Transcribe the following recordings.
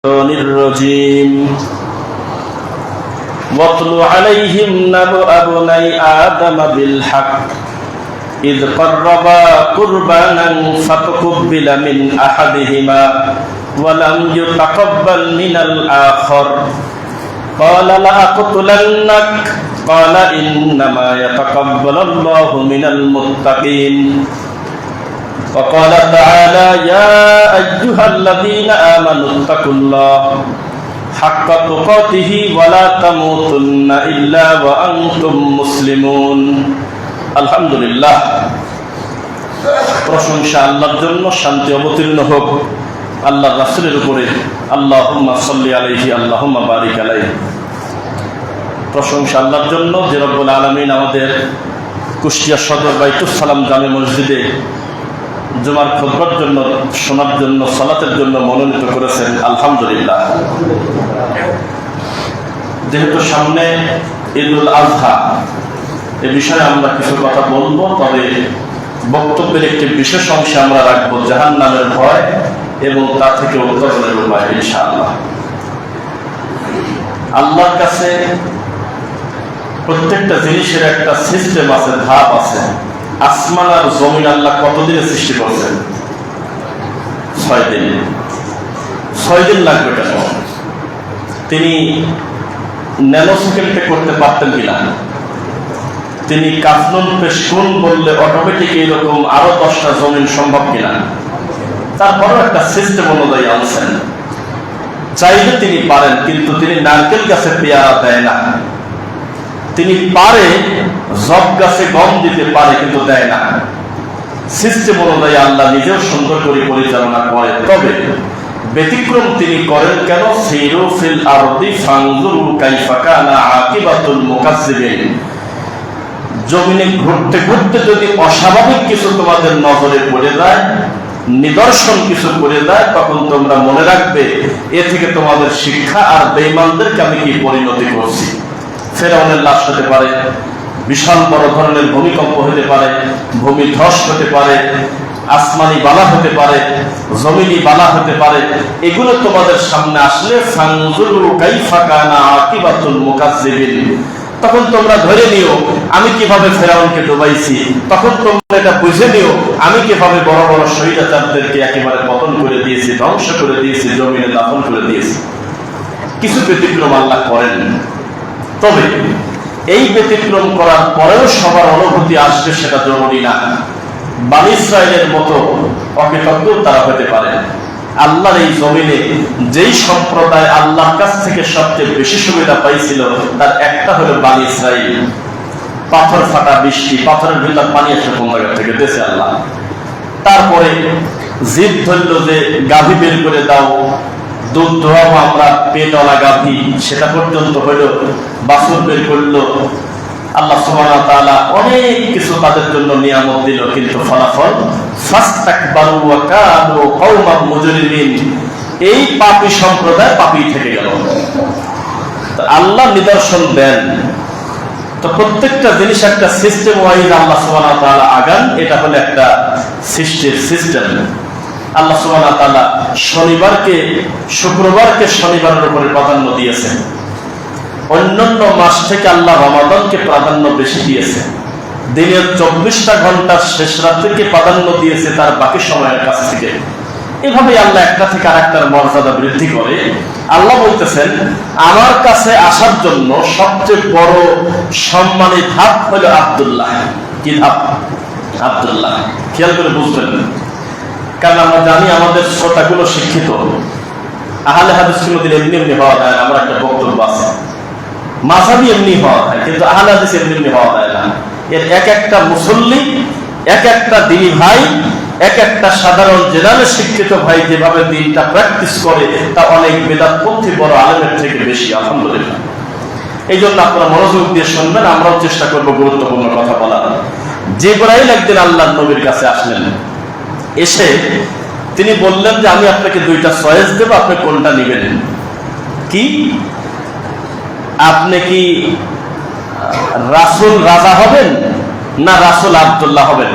الرجيم واتل عليهم نبأ ابني آدم بالحق إذ قربا قربانا فتقبل من أحدهما ولم يتقبل من الآخر قال لأقتلنك قال إنما يتقبل الله من المتقين وقال تعالى يا أيها الذين آمنوا اتقوا الله حق تقاته ولا تموتن إلا وأنتم مسلمون আলহামদুলিল্লাহ। প্রশংসা আল্লাহর জন্য, শান্তি অবতীর্ণ হোক আল্লাহর রাসূলের উপরে। আল্লাহুম্মা সাল্লি আলাইহি আল্লাহুম্মা বারিক আলাইহি। প্রশংসা আল্লাহর জন্য যে রব্বুল আলামিন আমাদের কুষ্টিয়া সদর বাইতুস সালাম জামে মসজিদে জুমার খুতবার জন্য, শোনার জন্য, সালাতের জন্য মনোনীত করেছেন। আলহামদুলিল্লাহ। যেহেতু সামনে ঈদুল আজহা, এ বিষয়ে আমরা কিছু কথা বলবো, তবে বক্তব্যের একটি বিশেষ অংশে আমরা রাখবো জাহান্নামের ভয় এবং তা থেকে উত্তরণের উপায় ইনশাআল্লাহ। আল্লাহর কাছে প্রত্যেকটা জিনিসের একটা সিস্টেম আছে, ধাপ আছে। আসমান আর জমিন আল্লাহ কতদিনে সৃষ্টি করছেন? 6 দিন। 6 দিন লাগবে কেন? তিনি ন্যানো সেকেন্ডে করতে পারতেন কিনা? তিনি কাফনুন পেশকুন বললে অটোমেটিক এইরকম আরো 10টা জমিন সম্ভব কিনা? তারপরও একটা সিস্টেম অনুযায়ী আনছেন। চাইলে তিনি পারেন, কিন্তু তিনি নারকেল গাছে পেয়ারা দেয় না। তিনি পারে জব গাছে গম দিতে পারে, কিন্তু দেয় না। সিস্টেম অনুযায়ী আল্লাহ নিজেও সুন্দর করে পরিচালনা করে। তবে ব্যতিক্রম তিনি করেন কেন? সিরু ফিল আরদি ফানজুরু কাইফা কানা আকিবাতুল মুকাজ্জিবিন। জমিনে ঘুরতে ঘুরতে যদি অস্বাভাবিক কিছু তোমাদের নজরে পড়ে যায়, নিদর্শন কিছু পড়ে যায়, তখন তোমরা মনে রাখবে এ থেকে তোমাদের শিক্ষা, আর বেঈমানদেরকে আমি কি পরিণতি করছি। ফেরাউনের লাশ হতে পারে, বিশাল বড় ধরনের ভূমিকম্প হতে পারে, ভূমি ধস হতে পারে, আসমানি বালা হতে পারে, জমিনি বালা হতে পারে। এগুলো তোমাদের সামনে আসলে ফানজুরু কাইফা কানা আকিবাতুল মুকাজ্জিবিন, তখন তোমরা ধরে নিও আমি কিভাবে ফেরাউনকে ডুবাইছি। তখন তোমরা এটা বুঝে নিও আমি কিভাবে বড় বড় শহীদাচারদেরকে একেবারে পতন করে দিয়েছি, ধ্বংস করে দিয়েছি, জমিনে দাফন করে দিয়েছি। কিছু ব্যতিক্রম আল্লাহ করেন। তবে এই ব্যতিক্রম করার পরেও সবার অনুভূতি আসবে সেটা জরুরি না। বনী ইসরাঈলের মতো অকৃতজ্ঞ তারা হতে পারে। আল্লাহর এই জমিনে যেই সম্প্রদায় আল্লাহর কাছ থেকে সবচেয়ে বেশি সুবিধা পাইছিল তার একটা হলো বনী ইসরাঈল। পাথর ফাটা বৃষ্টি, পাথরের ভিতর পানি আসে কোন জায়গা থেকে? দেশে আল্লাহ। তারপরে জিদ ধরল যে গাভী বের করে দাও, দুধ দোয়াবো আমরা, পেটওয়ালা গাভী, সেটা পর্যন্ত হইল। বাছুর বের করলো। আল্লাহ সুবহানাহু ওয়া তাআলা অনেক কিছু তাদের জন্য নিয়ামত দিল, কিন্তু ফলাফল ফাস্তাকবারু ওয়া কানু কওমান মুজরিমিন। এই পাপী সম্প্রদায় পাপী থেকে গেল। আল্লাহ নিদর্শন দেন, তো প্রত্যেকটা জিনিস একটা সিস্টেম ওয়াইজ আল্লাহ সুবহানাহু ওয়া তাআলা আগান। এটা হলো একটা সৃষ্টির সিস্টেম। আল্লাহ সুবহানাহু ওয়া তাআলা শুক্রবারকে শনিবারের উপরে প্রাধান্য দিয়েছেন। অন্যান্য মাস থেকে আল্লাহ রমাদানকে প্রাধান্য বেশি দিয়েছে। দিনের 24টা ঘন্টার শেষ রাত্রিকে প্রাধান্য দিয়েছে তার বাকি সময়ের কাছ থেকে। এভাবে আল্লাহ একটা থেকে আরেকটার মর্যাদা বৃদ্ধি করে। আল্লাহ বলতেছেন আমার কাছে আসার জন্য সবচেয়ে বড় সম্মানী ধাপ হলো আব্দুল্লাহ। কি ধাপ? আব্দুল্লাহ। খেয়াল করে বুঝবেন, কারণ আমরা জানি আমাদের শ্রোতাগুলো শিক্ষিত। আহলে হাদিস কোনদিন এমনি এমনি হওয়া যায় না। আমার একটা বক্তব্য আছে, মাযহাবি এমনি হওয়া যায়, কিন্তু আহলে হাদিস এমনি এমনি হওয়া যায় না। এর এক একটা মুসল্লি, এক একটা দ্বীনি ভাই, এক একটা সাধারণ জেনারেল শিক্ষিত ভাই যেভাবে দিনটা প্র্যাকটিস করে তা অনেক বেদাতপন্থী বড় আলেমের থেকে বেশি। আলহামদুলিল্লাহ। এই জন্য আপনারা মনোযোগ দিয়ে শুনবেন। আমরাও চেষ্টা করবো গুরুত্বপূর্ণ কথা বলার। জিবরাইল একদিন আল্লাহর নবীর কাছে আসলেন। এসে তিনি বললেন যে আমি আপনাকে 2টা চয়েস দেব, আপনি কোনটা নেবেন? কি? আপনি কি রাসূল রাজা হবেন না রাসূল আব্দুল্লাহ হবেন?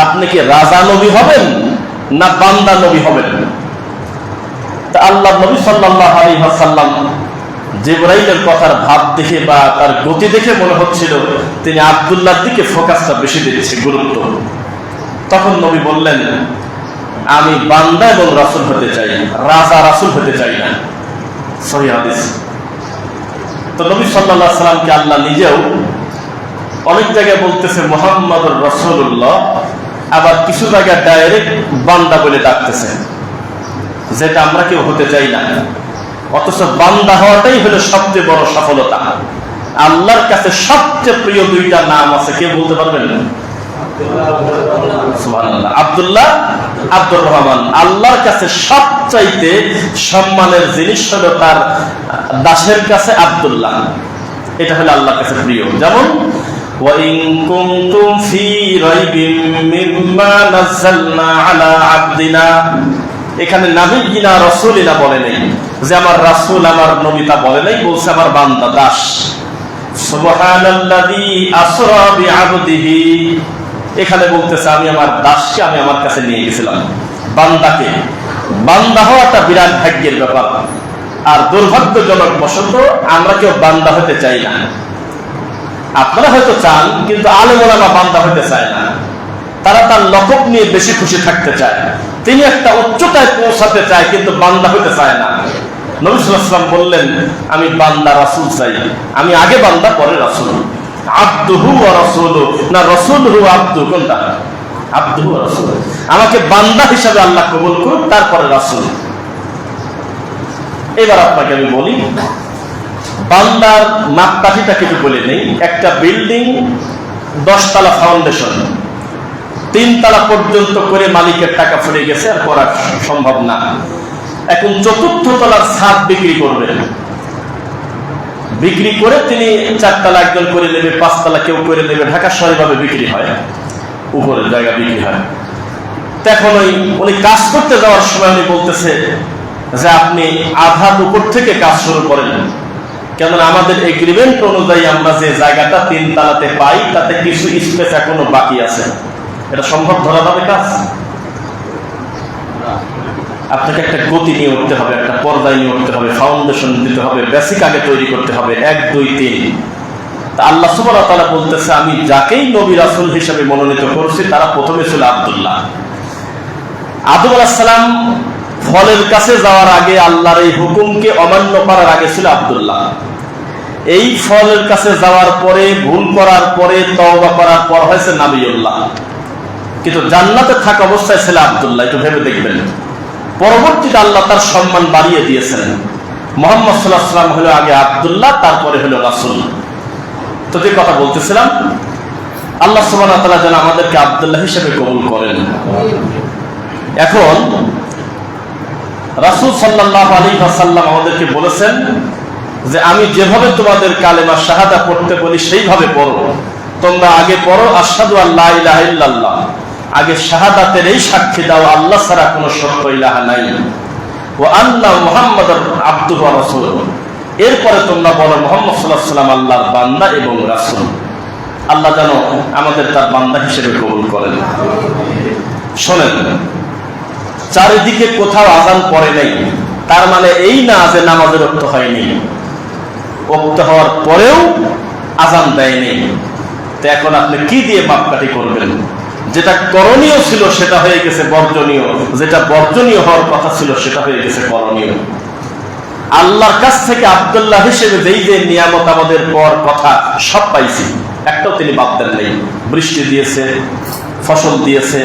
আপনি কি রাজা নবী হবেন না বান্দা নবী হবেন? তা আল্লাহ নবী সাল্লাল্লাহু আলাইহি ওয়াসাল্লাম জিবরাইলের কথার ভাব দেখে বা তার গতি দেখে মনে হচ্ছিল তিনি আব্দুল্লাহর দিকে ফোকাসটা বেশি দিচ্ছে, গুরুত্ব। তখন নবী বললেন, আমি বান্দা এবং রাসূল হতে চাই, রাজা রাসূল হতে চাই না। সহিহ হাদিস। তো নবী সাল্লাল্লাহু আলাইহি ওয়াসাল্লামকে আল্লাহ নিজেও অনেক জায়গায় বলতেছে মুহাম্মাদুর রাসূলুল্লাহ, আবার কিছু জায়গায় ডাইরেক্ট বান্দা বলে ডাকতেছে, যেটা আমরা কেউ হতে চাই না। অথচ বান্দা হওয়াটাই হলো সবচেয়ে বড় সফলতা। আল্লাহর কাছে সবচেয়ে প্রিয় দুইটা নাম আছে, কে বলতে পারবেন? সুবহানাল্লাহ। আব্দুল্লাহ, আব্দুর রহমান। আল্লাহর কাছে সবচাইতে সম্মানের জিনিস হলো তার দাসের কাছে আব্দুল্লাহ, এটা হলো আল্লাহর কাছে প্রিয়। যেমন وَإِن كُنتُمْ فِي رَيْبٍ مِّمَّا نَزَّلْنَا عَلَى عَبْدِنَا, এখানে নাবিয়িনা রাসূলিনা বলে নাই, যে আমার রাসূল আমার নবী তা বলে নাই, বলছে আমার বান্দা, দাস। সুবহানাল্লাযী আসরা বিআবদিহি, এখানে বলতেছে আমি আমার দাসকে আমি আমার কাছে নিয়ে গেছিলাম, বান্দাকে। বান্দা হওয়াটা বিরাট ভাগ্যের ব্যাপার। আর দুর্ভাগ্যজনক বশত আমরা কেউ বান্দা হতে চাই না। আপনারা হয়তো চান, কিন্তু আলেম ওলামা বান্দা হতে চায় না। তারা তার লকব নিয়ে বেশি খুশি থাকতে চায়, তিনি একটা উচ্চতায় পৌঁছাতে চায়, কিন্তু বান্দা হতে চায় না। নবী সাল্লাল্লাহু আলাইহি ওয়াসাল্লাম বললেন, আমি বান্দা রাসূল চাই, আমি আগে বান্দা পরে রাসূল। আব্দুহু ওয়া রাসূলুহু, না রাসূলুহু আব্দু, কোনটা? আব্দুহু ওয়া রাসূলুহু। আমাকে বান্দা হিসাবে আল্লাহ কবুল করুন, তারপরে রাসূল। এবার আপনাকে আমি বলি, বান্দার মাপকাঠিটা কিছু বলে নেই। একটা বিল্ডিং 10 তলা ফাউন্ডেশন, 3 তলা পর্যন্ত করে মালিকের টাকা ফুরে গেছে, আর করা সম্ভব না। এখন 4র্থ তলার ছাদ বিক্রি করবেন, বিক্রি করে তিনি 4 তলা একজন করে নেবে, 5 তলা কেউ করে নেবে। ঢাকা শহরে বিক্রি হয়, উপরের জায়গা বিক্রি হয়। তখন উনি কাজ করতে যাওয়ার সময় উনি বলতেছে যে আপনি আধার উপর থেকে কাজ শুরু করেন, কেননা আমাদের এগ্রিমেন্ট অনুযায়ী আমরা যে জায়গাটা 3 তলাতে পাই তাতে কিছু স্পেস এখনো বাকি আছে। এটা সম্ভব ধরা যাবে কাজ? আপনাকে একটা গতি নিয়ে উঠতে হবে, একটা পর্যায়ে নিয়ে উঠতে হবে, ফাউন্ডেশন দিতে হবে, বেসিক আগে তৈরি করতে হবে, 1 2 3। তা আল্লাহ সুবহানাহু ওয়া তাআলা বলতেছে, আমি যাকেই নবী রাসূল হিসেবে মনোনীত করছি তারা প্রথমে ছিল আব্দুল্লাহ। আদম আলাইহিস সালাম ফলের কাছে যাওয়ার আগে, আল্লাহর এই হুকুমকে অমান্য করার আগে ছিল আব্দুল্লাহ। এই ফলের কাছে যাওয়ার পরে, ভুল করার পরে, তওবা করার পর হয়েছে নবিয়ুল্লাহ। কিন্তু জান্নাতে থাকা অবস্থায় ছিল আব্দুল্লাহ। একটু ভেবে দেখবেন, পরবর্তীতে আল্লাহ তার সম্মান বাড়িয়ে দিয়েছেন। মুহাম্মদ সাল্লাল্লাহু আলাইহি ওয়াসাল্লাম হলো আগে আব্দুল্লাহ, তারপরে হলো রাসূল। তো যে কথা বলতেছিলাম, আল্লাহ সুবহানাহু ওয়া তাআলা যেন আমাদেরকে আব্দুল্লাহ হিসেবে কবুল করেন। এখন রাসূল সাল্লাল্লাহু আলাইহি ওয়াসাল্লাম আমাদেরকে বলেছেন যে আমি যেভাবে তোমাদের কালেমা শাহাদা পড়তে বলি সেইভাবে পড়ো। তোমরা আগে পড়ো আশহাদু আল্লা ইলাহা ইল্লাল্লাহ, আগে শাহাদাতের এই সাক্ষী দাও আল্লাহ ছাড়া কোনো সত্য ইলাহা নাই, ওয়া আন্না মুহাম্মাদুর আবদুহু ওয়া রাসূলুহু। এরপরে তোমরা বলো মুহাম্মদ সাল্লাল্লাহু আলাইহি ওয়াসাল্লাম আল্লাহর বান্দা এবং রাসূল। আল্লাহ যেন আমাদের তার বান্দা হিসেবে কবুল করেন। শোনেন, চারিদিকে কোথাও আযান পড়ে নাই, তার মানে এই না যে নামাজের ওয়াক্ত হয়নি। ওয়াক্ত হওয়ার পরেও আযান দেয়নি। তো এখন আপনি কি দিয়ে মাপকাঠি করবেন? যেটা করণীয় ছিল সেটা হয়ে গেছে বর্জনীয়, যেটা বর্জনীয় হওয়ার কথা ছিল সেটা হয়ে গেছে করণীয়। আল্লাহর কাছ থেকে আব্দুল্লাহ হিসেবে যেই যে নিয়ামত আমাদের পর কথা সব পাইছি, একটাও তিনি বাদ দেন নেই। বৃষ্টি দিয়েছে, ফসল দিয়েছে,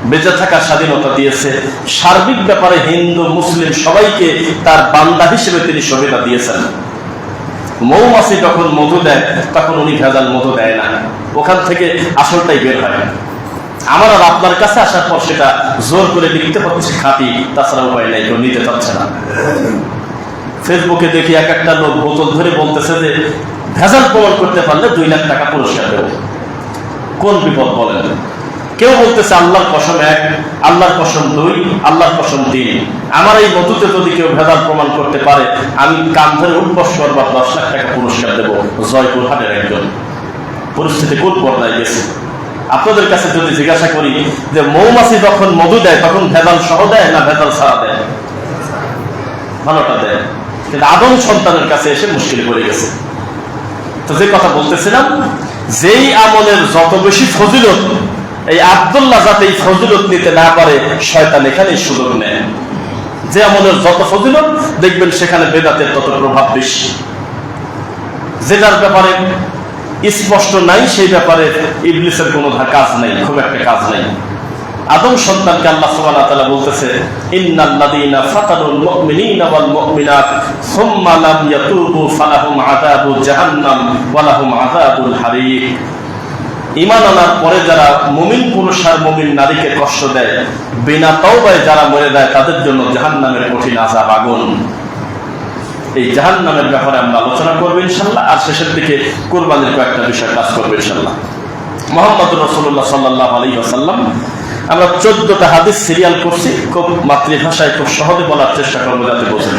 বেঁচে থাকার স্বাধীনতা দিয়েছে, সার্বিক ব্যাপারে হিন্দু মুসলিম সবাইকে তার বান্দা হিসেবে তিনি সুবিধা দিয়েছেন। মৌমাছি যখন মধু দেয় তখন উনি ভেজাল মধু দেয় না, ওখান থেকে আসলটাই বের হয়। আমার আর আপনার কাছে আসার পর সেটা জোর করে লিখতে হচ্ছে খাঁটি, তাছাড়া উপায় নাই, কেউ নিতে চাচ্ছে না। ফেসবুকে দেখি এক একটা লোক বোতল ধরে বলতেছে যে ভেজাল প্রমাণ করতে পারলে 2 লাখ টাকা পুরস্কার দেব। কোন বিপদ বলেন? কেউ বলতেছে আল্লাহর কসম 1, আল্লাহর কসম 2, আল্লাহর কসম 3। আমার এই মধুতে যদি কেউ ভেজাল প্রমাণ করতে পারে আমি কান ধরে উঠবস করবো, 10 লাখ টাকা পুরস্কার দেব। জয়পুর হাটের একজন। পরিস্থিতি কোন পর্যায়ে গেছে? আপনাদের কাছে যদি জিজ্ঞাসা করি যে মৌমাছি যখন মধু দেয় তখন ভেজাল সহ দেয় না ভেজাল ছাড়া দেয়? ভালোটা দেয়, কিন্তু আদম সন্তানের কাছে এসে মুশকিল পড়ে গেছে। তো যে কথা বলতেছিলাম, যেই আমলের যত বেশি ফজিলত, এই আব্দুল্লাহ যাতে এই ফজিলত নিতে না পারে, শয়তান এখানেই সুযোগ নেয়। যে আমলের যত ফজিলত দেখবেন সেখানে বেদাতের তত প্রভাব বেশি। যেটার ব্যাপারে স্পষ্ট নাই সেই ব্যাপারে ইবলিসের কোনো কাজ নাই, খুব একটা কাজ নাই। আদম সন্তানকে আল্লাহ সুবহানাহু ওয়া তাআলা বলতেছে, ইন্নাল্লাযীনা ফাতানুল মুমিনিনা ওয়াল মুমিনাত সুম্মা লাম ইয়াতুবু ফালাহুম আযাবু জাহান্নাম ওয়া লাহুম আযাবুল হারিক। ঈমান আনার পরে যারা মুমিন পুরুষ আর মুমিন নারীকে কষ্ট দেয়, বিনা তওবায় যারা মরে যায়, তাদের জন্য জাহান্নামের কঠিন আযাব, আগুন। এই জাহান্নামের ব্যাপারে আমরা আলোচনা করবো ইনশাআল্লাহ, আর শেষের দিকে কুরবানির কয়েকটা বিষয় কাজ করবো ইনশাআল্লাহ। মুহাম্মদুর রাসূলুল্লাহ সাল্লাল্লাহু আলাইহি ওয়াসাল্লাম, আমরা 14টা হাদিস সিরিয়াল করছি, খুব মাতৃভাষায় খুব সহজে বলার চেষ্টা করবো যাতে বোঝেন।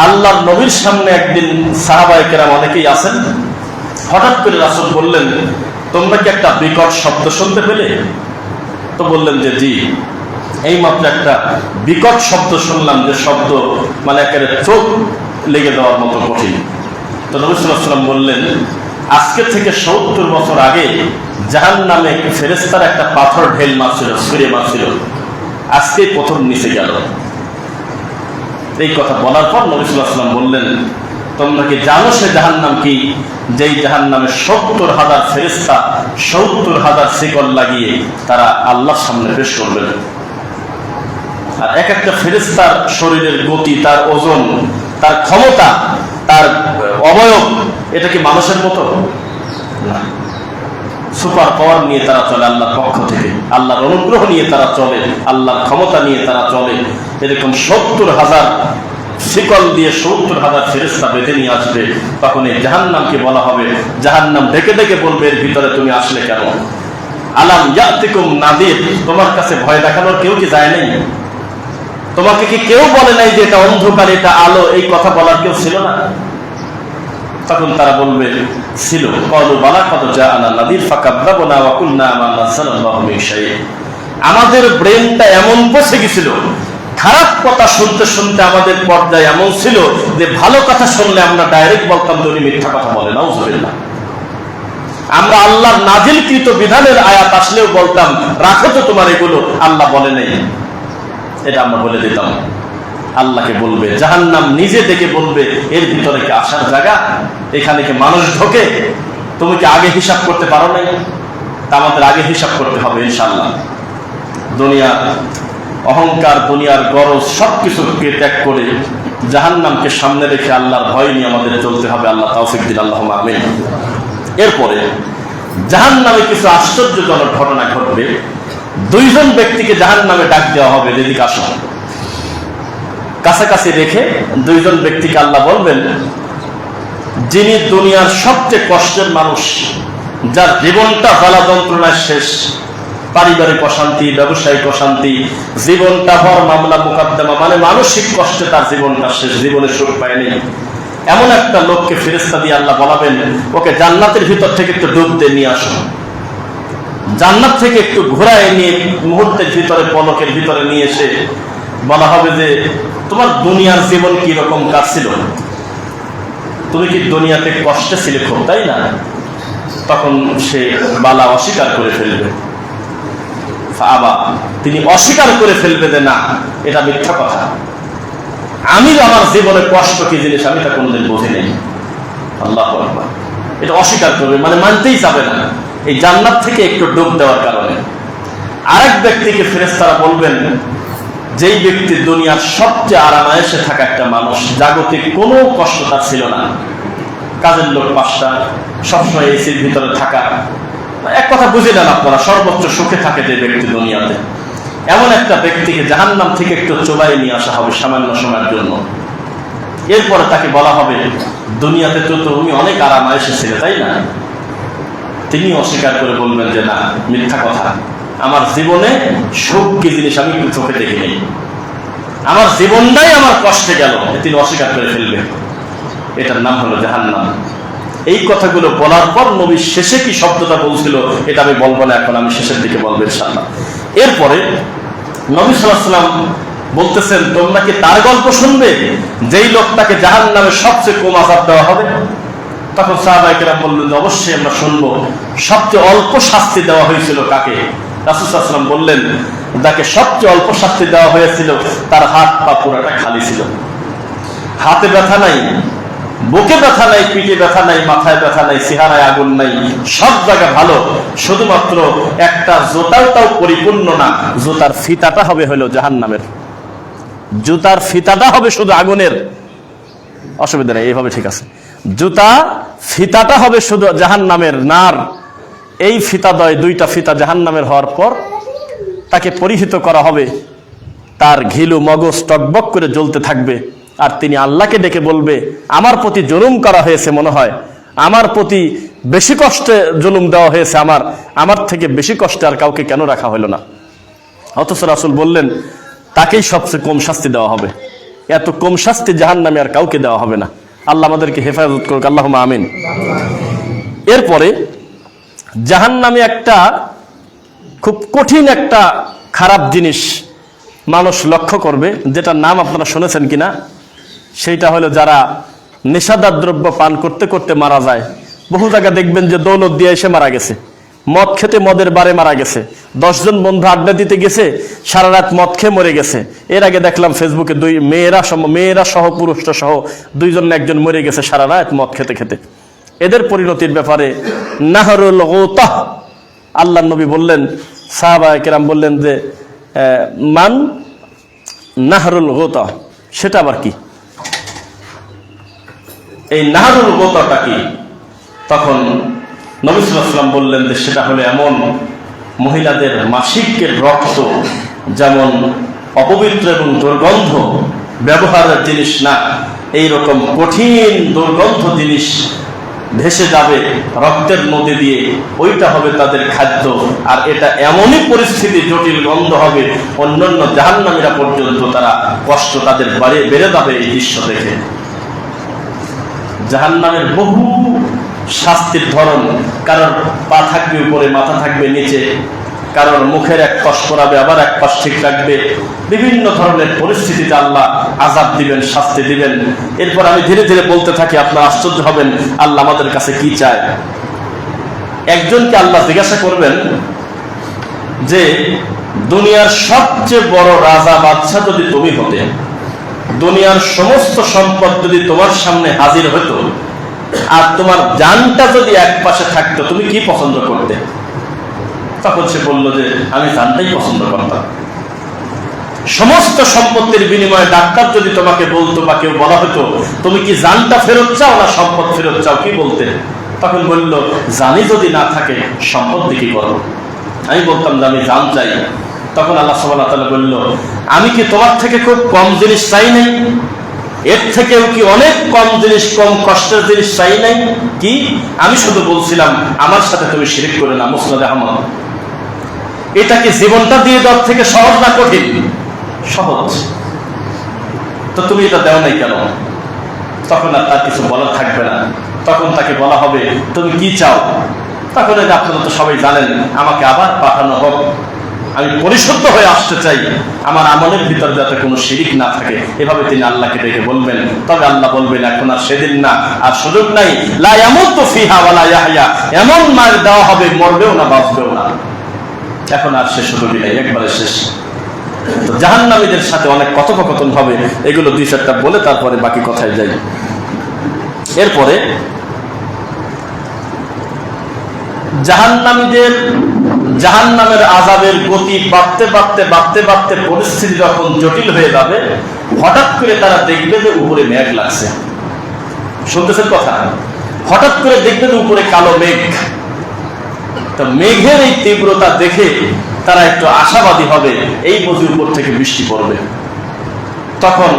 আল্লাহর নবীর সামনে একদিন সাহাবায়ে কেরাম অনেকেই আছেন, হঠাৎ করে রাসূল বললেন, তোমরা কি একটা বিকট শব্দ শুনতে পেলে? তো বললেন যে জি, এই মাত্র একটা বিকট শব্দ শুনলাম, যে শব্দ মানে একেবারে চোখ লেগে দেওয়ার মতো কঠিন। তো নবী সাল্লাল্লাহু আলাইহি ওয়াসাল্লাম বললেন, আজকে থেকে 70 বছর আগে জাহান্নামে ফেরেশতার একটা পাথর ঢেল মারছিল, ছুঁড়ে মারছিল, আজকে প্রথম নিচে গেল। এই কথা বলার পর নবী সাল্লাল্লাহু আলাইহি ওয়াসাল্লাম বললেন, তোমরা কি জানো সে জাহান্নাম কি? যেই জাহান্নামে 70,000 ফেরেশতা 70,000 শিকল লাগিয়ে তারা আল্লাহর সামনে পেশ করবেন। আর এক একটা ফেরেশতার শরীরের গতি, তার ওজন, তার ক্ষমতা, তার অবয়ব, এটা কি মানুষের মতো না। সুপার পাওয়ার নিয়ে তারা চলে আল্লাহর পক্ষ থেকে, আল্লাহর অনুগ্রহ নিয়ে তারা চলে, আল্লাহর ক্ষমতা নিয়ে তারা চলে। এরকম 70,000 শিকল দিয়ে 70,000 ফেরেশতা বেঁধে নিয়ে আসবে। তখন এই জাহান্নামকে বলা হবে, জাহান্নাম ডেকে ডেকে বলবে, এর ভিতরে তুমি আসলে কেন? আলাম ইয়াতিকুম নাদির, তোমার কাছে ভয় দেখানোর কেউ কি যায় নাই? তোমাকে কি কেউ বলে নাই যে এটা অন্ধকার, এটা আলো? এই কথা বলার কেউ ছিল না? তখন তারা বলবে ছিল। ক্বালু বালা ক্বাদ জাআনা নাদির ফাকাযযাবনা ওয়া কুলনা মা নাযালাল্লাহু মিন শাইইন। আমাদের ব্রেনটা এমন পচে গেছিল, খারাপ কথা শুনতে শুনতে আমাদের পর্যায়ে এমন ছিল যে ভালো কথা শুনলে আমরা ডাইরেক্ট বলতাম যে উনি মিথ্যা কথা বলে, নাউযুবিল্লাহ। আমরা আল্লাহর নাজিলকৃত বিধানের আয়াত আসলেও বলতাম, রাখো তো তোমার এগুলো, আল্লাহ বলে নেই, এটা আমরা বলে দিতাম। আল্লাহকে বলবে, জাহান্নাম নিজে দেখে বলবে, এর ভিতরে কি আসার জায়গা? এখানে কি মানুষ ঢোকে? তুমি কি আগে হিসাব করতে পারো নাই? তা আমাদের আগে হিসাব করতে হবে ইনশাআল্লাহ। দুনিয়া অহংকার, দুনিয়ার গরজ সবকিছুকে ত্যাগ করে জাহান্নামকে সামনে রেখে আল্লাহর ভয় নিয়ে আমাদের চলতে হবে। আল্লাহ তৌফিক দিন, আল্লাহুম্মা আমিন। এরপরে জাহান্নামে কিছু আশ্চর্যজনক ঘটনা ঘটবে। 2 জন ব্যক্তিকে জাহান্নামে ডাক দেওয়া হবে, এদিকে আসো। কাছাকাছি রেখে 2 জন ব্যক্তিকে আল্লাহ বলবেন, যিনি দুনিয়ার সবচেয়ে কষ্টের মানুষ, যার জীবনটা জ্বালা যন্ত্রণায় শেষ, পারিবারিক অশান্তি, ব্যবসায়িক অশান্তি, জীবনটা ভর মামলা মোকদ্দমা, মানে মানসিক কষ্টে তার জীবনটা শেষ, জীবনে সুখ পায়নি, এমন একটা লোককে ফেরেশতা দিয়ে আল্লাহ বলাবেন, ওকে জান্নাতের ভিতর থেকে একটু ডুব দিয়ে নিয়ে আসো। জান্নাত থেকে একটু ঘোরায় নিয়ে মুহূর্তের ভিতরে, পলকের ভিতরে নিয়ে এসে বলা হবে যে তোমার দুনিয়ার জীবন কি রকম কাটছিল, তুমি কি দুনিয়াতে কষ্টে ছিলে খুব, তাই না? তখন সে বালা অস্বীকার করে ফেলবে, তিনি অস্বীকার করে ফেলবে যে না, এটা মিথ্যা কথা, আমি আমার জীবনে কষ্ট কি জিনিস আমি তা কোনোদিন বুঝি নেই। আল্লাহু আকবার। এটা অস্বীকার করবে, মানে মানতেই যাবে না, এই জান্নাত থেকে একটু ডুব দেওয়ার কারণে। আরেক ব্যক্তিকে ফেরেশতারা বলবেন, যেই ব্যক্তি দুনিয়ার সবচেয়ে আরামায়েশে থাকা একটা মানুষ, জাগতিক কোনো কষ্ট তার ছিল না, কাজের লোক 5টা, সবসময় এসির ভিতরে থাকা, এক কথা বুঝে নেন আপনারা, সর্বোচ্চ সুখে থাকে যে ব্যক্তি দুনিয়াতে, এমন একটা ব্যক্তিকে জাহান্নাম থেকে একটু চোবাই নিয়ে আসা হবে সামান্য সময়ের জন্য। এরপরে তাকে বলা হবে, দুনিয়াতে তো তুমি অনেক আরামায়েশে ছিলে, তাই না? তিনি অস্বীকার করে বলবেন যে না, মিথ্যা কথা, আমার জীবনে সুখ কি জিনিস আমি চোখে দেখিনি, আমার জীবনটাই আমার কষ্টে গেল, তিনি অস্বীকার করে ফেলবেন। এটার নাম হলো জাহান্নাম। এই কথাগুলো বলার পর নবী শেষে কি শব্দটা বলছিল এটা আমি বলবো না, এখন আমি শেষের দিকে বলবো ইনশাআল্লাহ। এরপরে নবী সাল্লাল্লাহু আলাইহি ওয়াসাল্লাম বলতেছেন তোমরা কি তার গল্প শুনবে যেই লোকটাকে জাহান্নামে সবচেয়ে কম আযাব দেওয়া হবে? তখন সাহাবায়ে কেরাম বললেন যে অবশ্যই আমরা শুনবো। সবচেয়ে অল্প শাস্তি দেওয়া হয়েছিল কাকে? রাসূল সাল্লাল্লাহু আলাইহি ওয়াসাল্লাম বললেন যাকে সবচেয়ে অল্প শাস্তি দেওয়া হয়েছিল তার হাত পা পুরাটা খালি ছিল। হাতে ব্যথা নাই, বুকে ব্যথা নাই, পিঠে ব্যথা নাই, মাথায় ব্যথা নাই, চেহারায় আগুন নাই, সব জায়গা ভালো, শুধুমাত্র একটা জুতাটাও পরিপূর্ণ না, জুতার ফিতাটা হবে হলো জাহান্নামের, জুতার ফিতাটা হবে শুধু আগুনের। অসুবিধা নেই, এইভাবে ঠিক আছে। জুতা ফিতাটা হবে শুধু জাহান্নামের নার। এই ফিতাদ্বয়, দুইটা ফিতা জাহান্নামের হওয়ার পর তাকে পরিহিত করা হবে, তার ঘিলু মগজ টকবক করে জ্বলতে থাকবে। আর তিনি আল্লাহকে ডেকে বলবে আমার প্রতি জুলুম করা হয়েছে, মনে হয় আমার প্রতি বেশি কষ্টে জুলুম দেওয়া হয়েছে, আমার থেকে বেশি কষ্টে আর কাউকে কেন রাখা হলো না? অথচ রাসূল বললেন তাকেই সবচেয়ে কম শাস্তি দেওয়া হবে, এত কম শাস্তি জাহান্নামে আর কাউকে দেওয়া হবে না। আল্লাহ আমাদেরকে হেফাজত করুক, আল্লাহুম্মা আমিন। এরপরে জাহান্নামে একটা খুব কঠিন একটা খারাপ জিনিস মানুষ লক্ষ্য করবে, যেটার নাম আপনারা শুনেছেন কিনা, সেইটা হলো যারা নেশাদার দ্রব্য পান করতে করতে মারা যায়। বহু জায়গায় দেখবেন যে দৌলত দিয়ে এসে মারা গেছে, মদ খেতে মদের বারে মারা গেছে, 10 জন বন্ধু আড্ডা দিতে গেছে, সারা রাত মদ খেয়ে মরে গেছে। এর আগে দেখলাম ফেসবুকে মেয়েরা সহ পুরুষরা সহ 2 জন না 1 জন মরে গেছে সারা রাত মদ খেতে খেতে। এদের পরিণতির ব্যাপারে নাহরুল গৌতাহ, আল্লাহ নবী বললেন, সাহাবায়ে কেরাম বললেন যে মান নাহরুল গৌতাহ, সেটা আবার কি? এই নাহরুল গৌতাটা কি? তখন নবী সাল্লাল্লাহু আলাইহি ওয়াসাল্লাম বললেন যে সেটা হলো এমন মহিলাদের মাসিকের রক্ত, যেমন অপবিত্র এবং দুর্গন্ধ ব্যবহারের জিনিস না, এইরকম কঠিন দুর্গন্ধ জিনিস ভেসে যাবে রক্তের নদী দিয়ে, ওইটা হবে তাদের খাদ্য। আর এটা এমনই পরিস্থিতি, জটিল গন্ধ হবে, অন্যান্য জাহান্নামীরা পর্যন্ত তারা কষ্ট তাদের বেড়ে যাবে এই দৃশ্য দেখে। জাহান্নামের বহু শাস্তির ধরন, কারোর পা থাকবে উপরে, মাথা থাকবে নিচে, কারোর মুখের এক পাশ পরাবে, আবার এক পাশ ঠিক রাখবে, বিভিন্ন ধরনের পরিস্থিতিতে আল্লাহ আযাব দিবেন, শাস্তি দিবেন। এরপর আমি ধীরে ধীরে বলতে থাকি, আপনারা আশ্চর্য হবেন আল্লাহ আমাদের কাছে কি চায়। একজনকে আল্লাহ জিজ্ঞাসা করবেন যে দুনিয়ার সবচেয়ে বড় রাজা বাদশাহ যদি তুমি হতে, দুনিয়ার সমস্ত সম্পদ যদি তোমার সামনে হাজির হতো, আর তোমার জানটা যদি এক পাশে থাকতো, তুমি কি পছন্দ করতে? তখন সে বলল যে আমি জানটাই পছন্দ করতাম। সমস্ত সম্পত্তির বিনিময়ে ডাক্তার যদি তোমাকে বলতো বা কেউ বলা হতো তুমি কি জানটা ফেরত চাও না সম্পদ ফেরত চাও, কি বলতে? তখন বলল জানি যদি না থাকে সম্পদ দিয়ে কি করবো? আমি বলতাম যে আমি জান চাই। তখন আল্লাহ সুবহানাহু ওয়া তাআলা বলল আমি কি তোমার থেকে খুব কম জিনিস চাই নাই? এর থেকেও কি অনেক কম জিনিস, কম কষ্টের জিনিস চাই নাই? কি? আমি শুধু বলছিলাম আমার সাথে তুমি শিরক করে না। মুসনাদে আহমদ। এটা কি জীবনটা দিয়ে দেওয়ার থেকে সহজ না কঠিন? সহজ। তো তুমি এটা দেও নাই কেন? তখন আর তার কিছু বলার থাকবে না। তখন তাকে বলা হবে তুমি কি চাও? তখন আপনারা তো সবাই জানেন, আমাকে আবার পাঠানো হোক, আমি পরিশুদ্ধ হয়ে আসতে চাই, আমার আমলের ভিতর যাতে কোনো শিরিক না থাকে। এভাবে তিনি আল্লাহকে ডেকে বলবেন। তবে আল্লাহ বলবেন এখন আর সেদিন না, আর সুযোগ নাই। লা ইয়ামুতু ফিহা ওয়া লা ইয়াহইয়া, এমন মার দেওয়া হবে মরবেও না বাঁচবেও না। এখন আর সে সুযোগই নাই, একবারে শেষ। তো জাহান্নামীদের সাথে অনেক কথোপকথন হবে, এগুলো 2-4টা বলে তারপরে বাকি কথায় যাই। এরপরে জাহান্নামের আযাবের গতি বাড়তে বাড়তে বাড়তে বাড়তে পরিস্থিতি যখন জটিল হয়ে যাবে, হঠাৎ করে তারা দেখবে যে উপরে মেঘ লাগছে। শুনতেছেন কথা? হঠাৎ করে দেখবে যে উপরে কালো মেঘ। তো মেঘের এই তীব্রতা দেখে তারা একটু আশাবাদী হবে, এই বুঝি উপর থেকে বৃষ্টি পড়বে। তখন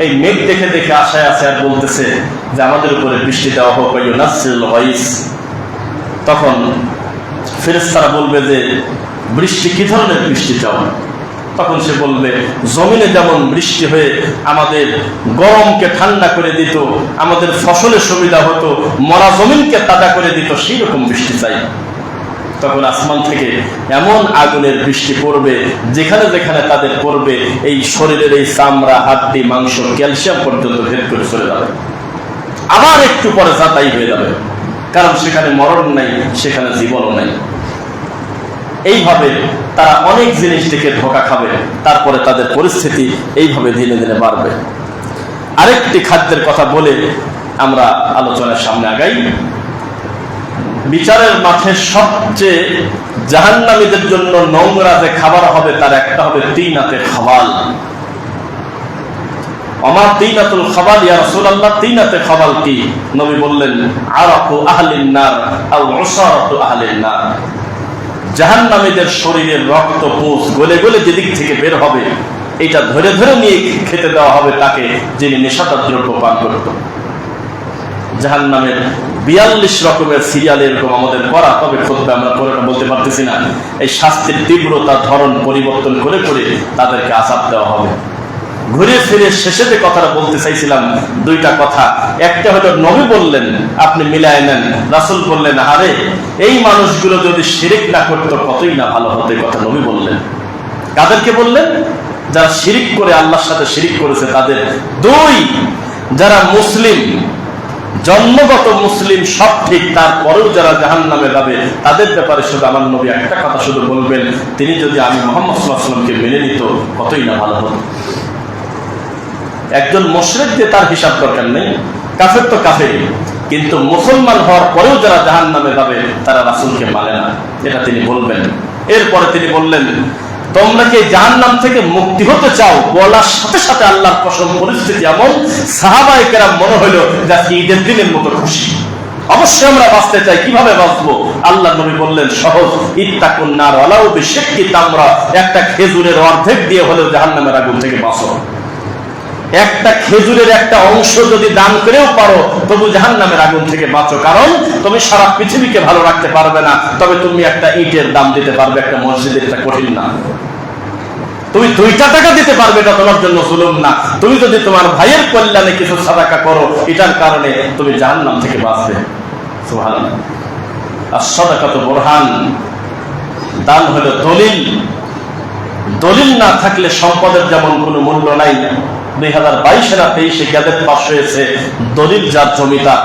এই মেঘ দেখে দেখে আশায় আছে, আর বলতেছে যে আমাদের উপরে বৃষ্টি দেওয়া হোক। তখন ফেরেশতারা বলবে যে বৃষ্টি কি ধরনের বৃষ্টি চাও? তখন সে বলবে জমিনে যেমন বৃষ্টি হয়ে আমাদের গরমকে ঠান্ডা করে দিত, আমাদের ফসলের সুবিধা হতো, মরা জমিনকে তাজা করে দিত, সেই রকম বৃষ্টি চাই। তখন আসমান থেকে এমন আগুনের বৃষ্টি পড়বে, যেখানে যেখানে তাদের পড়বে এই শরীরের এই চামড়া, হাড্ডি, মাংস, ক্যালসিয়াম পর্যন্ত ভেদ করে চলে যাবে। আবার একটু পরে যাতাই হয়ে যাবে, কারণ সেখানে মরণ নাই, সেখানে জীবনও নাই। এইভাবে তারা অনেক জিনিস থেকে ধোঁকা খাবে, তারপরে তাদের পরিস্থিতি এইভাবে ধীরে ধীরে বাড়বে। আরেকটি খাদ্যের কথা বলে আমরা আলোচনার সামনে আগাই। বিচারের মাঠে সবচেয়ে জাহান্নামীদের জন্য নোংরা যে খাবার হবে, তার একটা হবে তিনাতে খাবাল। আমার তিনাতুল খাবাল ইয়া রাসূলুল্লাহ, তিনাতে খাবাল কি? নবী বললেন, আরাকু আহলিন নার আও উসারাতু আহলিন নার। জাহান্নামীদের শরীরের রক্ত পুঁজ গলে গলে যেদিক থেকে বের হবে, এটা ধরে ধরে নিয়ে খেতে দেওয়া হবে তাকে, যিনি নেশাদার দ্রব্য পান করত। জাহান্নামের 42 রকমের সিরিয়াল এরকম আমাদের পড়া, তবে খুতবা আমরা পড়াটা বলতে পারতেছি না। এই শাস্তির তীব্রতা, ধরন পরিবর্তন করে করে তাদেরকে আযাব দেওয়া হবে। ঘুরে ফিরে শেষে যে কথাটা বলতে চাইছিলাম, দুইটা কথা। একটা হলো নবী বললেন আপনি মিলায় নেন, রাসূল বললেন আরে এই মানুষগুলো যদি শিরিক না করতো কতই না ভালো হতো। এই কথা নবী বললেন। কাদেরকে বললেন? যারা শিরিক করে আল্লাহর সাথে শিরিক করেছে তাদের। দুই, যারা মুসলিম, জন্মগত মুসলিম সব ঠিক, তারপরেও যারা জাহান্নামে যাবে, তাদের ব্যাপারে শুধু আমার নবী একটা কথা শুধু বলবেন, তিনি যদি আমি মুহাম্মদ সাল্লাল্লাহু আলাইহি ওয়াসাল্লামকে মেনে নিত কতই না ভালো হতো। একজন মুশরিক দিয়ে তার হিসাব দরকার নেই, কাফের তো কাফের, কিন্তু মুসলমান হওয়ার পরেও যারা জাহান্নামে যাবে তারা রাসূলকে মানে না, এটা তিনি বলবেন। এরপরে তিনি বললেন, তোমরা কি জাহান্নাম থেকে মুক্তি হতে চাও? বলার সাথে সাথে আল্লাহর কসম পরিস্থিতি এমন, সাহাবায়ে কেরাম মনে হলো যে ঈদের দিনের মতো খুশি। অবশ্যই আমরা বাঁচতে চাই, কিভাবে বাঁচবো? আল্লাহ নবী বললেন সহজ, ইত্তাকুন নার ওয়ালাউ বিশিক্কি তামরা, একটা খেজুরের অর্ধেক দিয়ে হলেও জাহান্নামের আগুন থেকে বাঁচো। একটা খেজুরের একটা অংশ যদি দান করেও পারো, তবু জাহান্নামের আগুন থেকে বাঁচো। কারণ তুমি সারা পৃথিবীকে ভালো রাখতে পারবে না, তবে তুমি একটা ইটের দাম দিতে পারবে একটা মসজিদের, এটা কঠিন না। তুমি 2টা টাকা দিতে পারবে, এটা তোমার জন্য জুলুম না। তুমি যদি তোমার ভাইয়ের কল্যাণে কিছু সাদাকা করো, এটার কারণে তুমি জাহান্নাম থেকে বাঁচবে। সুবহানাল্লাহ। as-সাদাকাতু বুরহান, দান হলো দলিল। দলিল না থাকলে সম্পদের যেমন কোনো মূল্য নাই। 2022 না 23 গ্যাজেট পাস হয়েছে, দলিল যার জমিদার।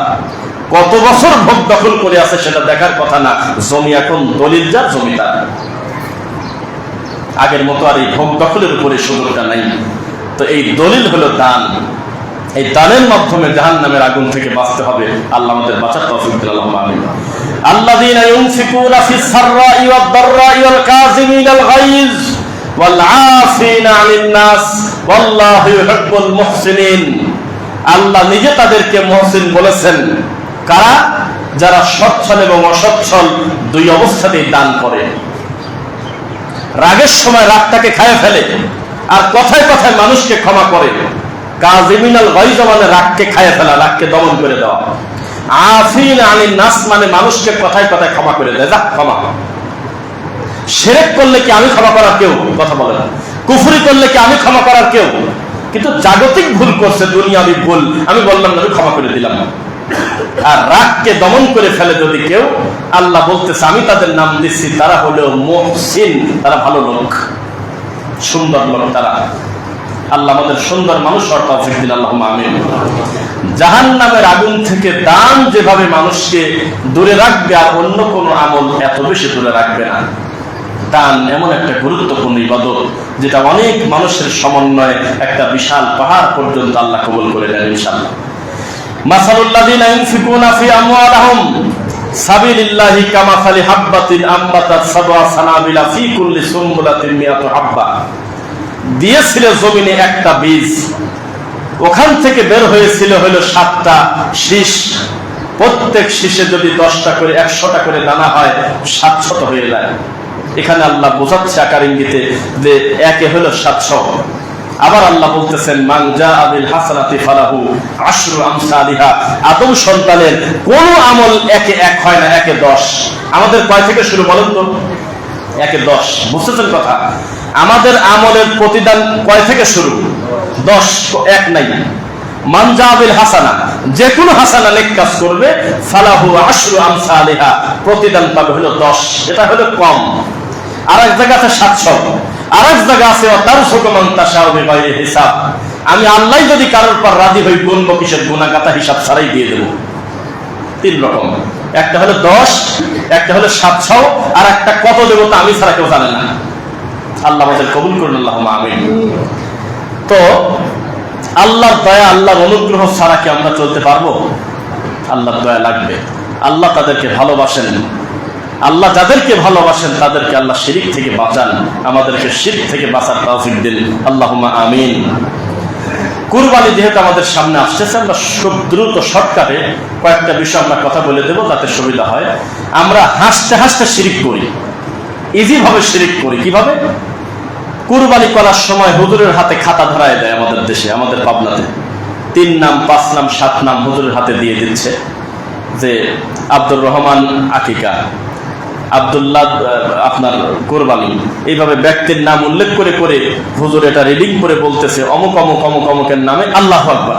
কত বছর ভোগ দখল করে আছে সেটা দেখার কথা না, জমি এখন দলিল যার জমিদার। আগের মতো আর এই ভোগ দখলের উপরে সুযোগটা নাই। তো এই দলিল হলো দান। এই দানের মাধ্যমে জাহান্নামের আগুন থেকে বাঁচতে হবে। আল্লাহ আমাদের বাঁচার তৌফিক দিন, আল্লাহুম্মা আমিন। আল্লাযীনা ইউনফিকুনা ফিস সাররাই ওয়াদ দাররাই ওয়াল কাযিমিনাল গায়জ ওয়াল আফিনা আনিন নাস ওয়াল্লাহু ইউহিব্বুল মুহসিনিন। আল্লাহ নিজে তাদেরকে মুহসিন বলেছেন। কারা? যারা সচ্ছল এবং অসচ্ছল দুই অবস্থাতেই দান করে। রাগের সময় রাগটাকে খায় ফেলে, আর কথায় কথায় মানুষকে ক্ষমা করে। কাযিমিনাল গায়জ মানে রাগকে খায় ফেলা, রাগকে দমন করে দেওয়া। আফিনা আনিন নাস মানে মানুষকে কথায় কথায় ক্ষমা করে দেয়, যা ক্ষমা। শিরক করলে কি আমি ক্ষমা করার কেউ? কথা বলে না। কুফরি করলে কি আমি ক্ষমা করার কেউ? কিন্তু জাগতিক ভুল করছে, দুনিয়াবি ভুল, আমি বললাম না, আমি ক্ষমা করে দিলাম। আর রাগকে দমন করে ফেলে যদি কেউ, আল্লাহ বলতেছে আমি তাদের নাম দিচ্ছি, তারা হলো মুহসিন, তারা ভালো লোক, সুন্দর লোক তারা। আল্লাহ আমাদের সুন্দর মানুষ হওয়ার তৌফিক দিন, আল্লাহুম্মা আমিন। জাহান্নামের আগুন থেকে দান যেভাবে মানুষকে দূরে রাখবে, আর অন্য কোনো আমল এত বেশি দূরে রাখবে না। দান এমন একটা গুরুত্বপূর্ণ ইবাদত, যেটা অনেক মানুষের সমন্বয়ে একটা বিশাল পাহাড় পর্যন্ত আল্লাহ কবুল করে দেন ইনশাআল্লাহ। মাসালুল্লাযীনা ইউনফিকুনা ফি আমওয়ালিহিম সাবিলিল্লাহি কামাসালি হাববাতিন আম্বাতাত সাবআ সানাবিলা ফি কুল্লি সুমবুলাতিন মিয়াতু হাব্বা। দিয়েছিল জমিনে একটা বীজ, ওখান থেকে বের হয়েছিল হলো 7টা শীষ। প্রত্যেক শীষে যদি 10টা করে 100টা করে দানা হয়, 700 হয়ে যায়। এখানে আল্লাহ বোঝাচ্ছে আকার ইঙ্গিতে যে একে হলো 700। আবার আল্লাহ বলতেছেন মান জাআ বিল হাসানাতি ফালাহু আশরু আমসালিহা। আদম সন্তানের কোন আমল একে 1 হয় না, একে 10। আমাদের কয় থেকে শুরু বলেন তো? একে 10। বুঝতেছেন কথা? আমাদের আমলের প্রতিদান কয় থেকে শুরু? 10, 1 নাই। মান জাআ বিল হাসানা, যে কোনো হাসানা নেক কাজ করবে ফালাহু আশরু আমসালিহা, প্রতিদান পাবে হলো 10। এটা হলো কম। আর এক জায়গা আছে 700, আর এক জায়গা আছে তারসুকু মান তাশাউ বিগাইরি হিসাব। আমি আল্লাহ যদি কারোর পর রাজি হই গুনবো কিসের, গুনাহগাতা হিসাব ছাড়াই দিয়ে দেব। 3 রকম, একটা হলো 10, একটা হলো 700, আর একটা কত দেবো তা আমি ছাড়া কেউ জানে না। আল্লাহ আমাদের কবুল করুন, আল্লাহুম্মা আমিন। তো আল্লাহর দয়া, আল্লাহর অনুগ্রহ ছাড়া কি আমরা চলতে পারবো? আল্লাহর দয়া লাগবে। আল্লাহ তাদেরকে ভালোবাসেন, আল্লাহ যাদেরকে ভালোবাসেন তাদেরকে আল্লাহ শিরক থেকে বাঁচান, আমাদেরকে শিরক থেকে বাঁচার তৌফিক দিন, আল্লাহুম্মা আমিন। কুরবানি যেহেতু আমাদের সামনে আসতেছে, আমরা খুব দ্রুত শর্টকাটে কয়েকটা বিষয় আমরা কথা বলে দেবো যাতে সুবিধা হয়। আমরা হাসতে হাসতে শিরক করি, ইজি ভাবে শিরক করি। কিভাবে? কুরবানি করার সময় হুজুরের হাতে খাতা ধরায় দেয় আমাদের দেশে, আমাদের পাবনাতে 3 নাম 5 নাম 7 নাম হুজুরের হাতে দিয়ে দিচ্ছে যে আব্দুর রহমান আকিকা, আব্দুল্লাহ আপনার কোরবানি, এইভাবে ব্যক্তির নাম উল্লেখ করে করে হুজুর এটা রিডিং করে বলতেছে অমুক অমুক অমুক অমুকের নামে আল্লাহু আকবার।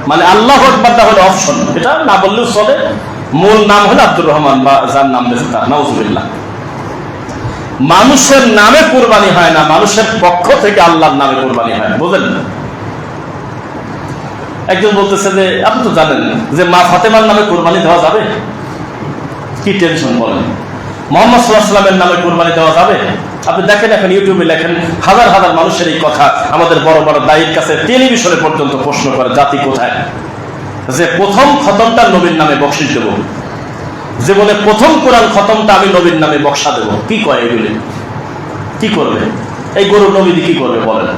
মানে আল্লাহু আকবারটা হলো অপশন, এটা না বললেও চলে। মূল নাম হলো আব্দুর রহমান বা যার নাম দিয়েছে তার, নাউজুবিল্লাহ। মানুষের নামে কোরবানি হয় না, মানুষের পক্ষ থেকে আল্লাহর নামে কোরবানি হয়, বুঝলেন? একজন বলতেছে যে আপনি তো জানেন যে মা ফাতেমার নামে কোরবানি দেওয়া যাবে, কি টেনশন বলেন? মুহাম্মদ সাল্লাল্লাহু আলাইহি ওয়াসাল্লামের নামে কোরবানি দেওয়া যাবে? আপনি দেখেন, এখন ইউটিউবে লেখেন, হাজার হাজার মানুষের এই কথা আমাদের বড় বড় দায়ীর কাছে টেলিভিশনে পর্যন্ত প্রশ্ন করে, জাতি কোথায়? যে প্রথম খতমটা নবীর নামে বকশিশ দেব, জীবনে প্রথম কোরআন খতমটা আমি নবীর নামে বক্সা দেব। কি কয় এগুলি? কি করবে এই গরুর নবী? কি করবে বলেন?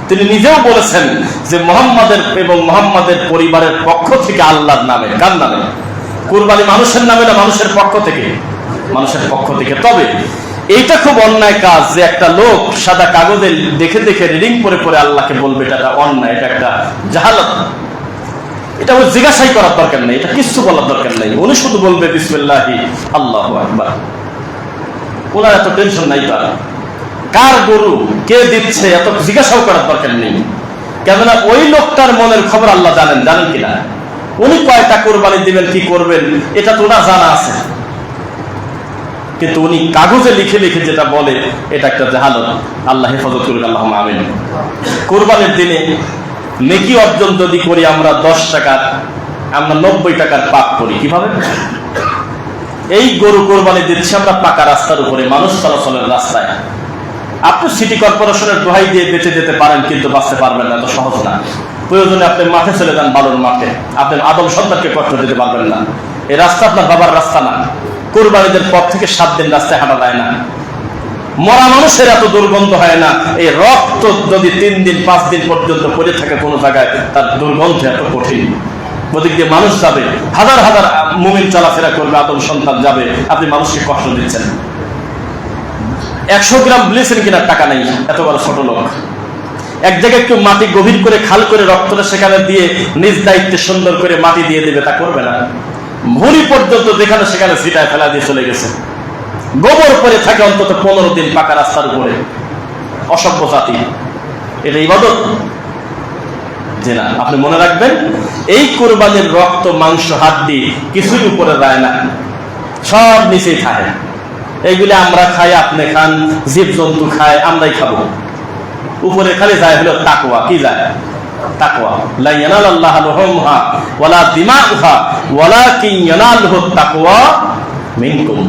তিনি নিজেও বলেছেন যে মুহাম্মাদের এবং মুহাম্মাদের পরিবারের পক্ষ থেকে আল্লাহর নামে। কার নামে? কুরবানি মানুষের নামে না মানুষের পক্ষ থেকে? মানুষের পক্ষ থেকে। তবে এইটা খুব অন্যায় কাজ যে একটা লোক সাদা কাগজে দেখে দেখে রিডিং করে পরে আল্লাহকে বলবে, এটা অন্যায়, এটা একটা জাহালত। এটা ওই জিজ্ঞাসাই করার দরকার নেই, এটা কিচ্ছু বলার দরকার নেই। উনি শুধু বলবে বিসমিল্লাহি আল্লাহু আকবার। ওনার এত টেনশন নাই, তার কার গরু কে দিচ্ছে এত জিজ্ঞাসাও করার দরকার নেই। কেননা ওই লোকটার মনের খবর আল্লাহ জানেন, জানেন কিনা? উনি কয়টা কোরবানি দিবেন, কি করবেন, এটা তো ওনার জানা আছে। কিন্তু উনি কাগজে লিখে লিখে যেটা বলে, এটা একটা জাহালত। আল্লাহ হেফাজত করুন, আল্লাহুম্মা আমিন। কোরবানির দিনে নেকি অর্জন যদি করি আমরা 10 টাকার, আমরা 90 টাকার পাপ করি। কিভাবে? এই গরু কোরবানি দিচ্ছি আমরা পাকা রাস্তার উপরে, মানুষ চলাচলের রাস্তায়। আপনি সিটি কর্পোরেশনের দোহাই দিয়ে বেঁচে যেতে পারেন, কিন্তু বাঁচতে পারবেন না, এত সহজ না। প্রয়োজনে আপনি মাঠে চলে যান, বালুর মাঠে, আপনি আদম সন্তানকে কষ্ট দিতে পারবেন না। এই রাস্তা আপনার বাবার রাস্তা না। কোরবানিদের পর থেকে 7 দিন রাস্তায় হাঁটা যায় না। মরা মানুষের এত দুর্গন্ধ হয় না, এই রক্ত যদি 3 দিন 5 দিন পর্যন্ত পড়ে থাকে কোনো জায়গায়, তার দুর্গন্ধ এত কঠিন। ওদিক দিয়ে মানুষ যাবে, হাজার হাজার মুমিন চলাফেরা করবে, আদম সন্তান যাবে, আপনি মানুষকে কষ্ট দিচ্ছেন। 100 গ্রাম ব্লিচিং কেনার টাকা নেই, এত বড় ছোট লোক। এক জায়গায় একটু মাটি গভীর করে খাল করে রক্তটা সেখানে দিয়ে নিজ দায়িত্বে সুন্দর করে মাটি দিয়ে দেবে, তা করবে না। ভুঁড়ি পর্যন্ত যেখানে সেখানে ছিটায় ফেলা দিয়ে চলে গেছে। গোবর পরে থাকে অন্তত 15 দিন পাকা রাস্তার উপরে। অসভ্য জাতি, এটা ইবাদত যে না। আপনি মনে রাখবেন, এই কোরবানির রক্ত মাংস হাড্ডি কিছুই উপরে যায় না, সব নিচেই থাকে। এইগুলি আমরা খাই, আপনি খান, জীব জন্তু খায়, আমরাই খাবো। উপরে খালি যায় হলো তাকওয়া। কি যায়? তাকওয়া। লা ইয়ানালাল্লাহু লুহুমহা ওয়ালা দিমাউহা ওয়ালাকিন ইয়ানালুহুত তাকওয়া মিনকুম।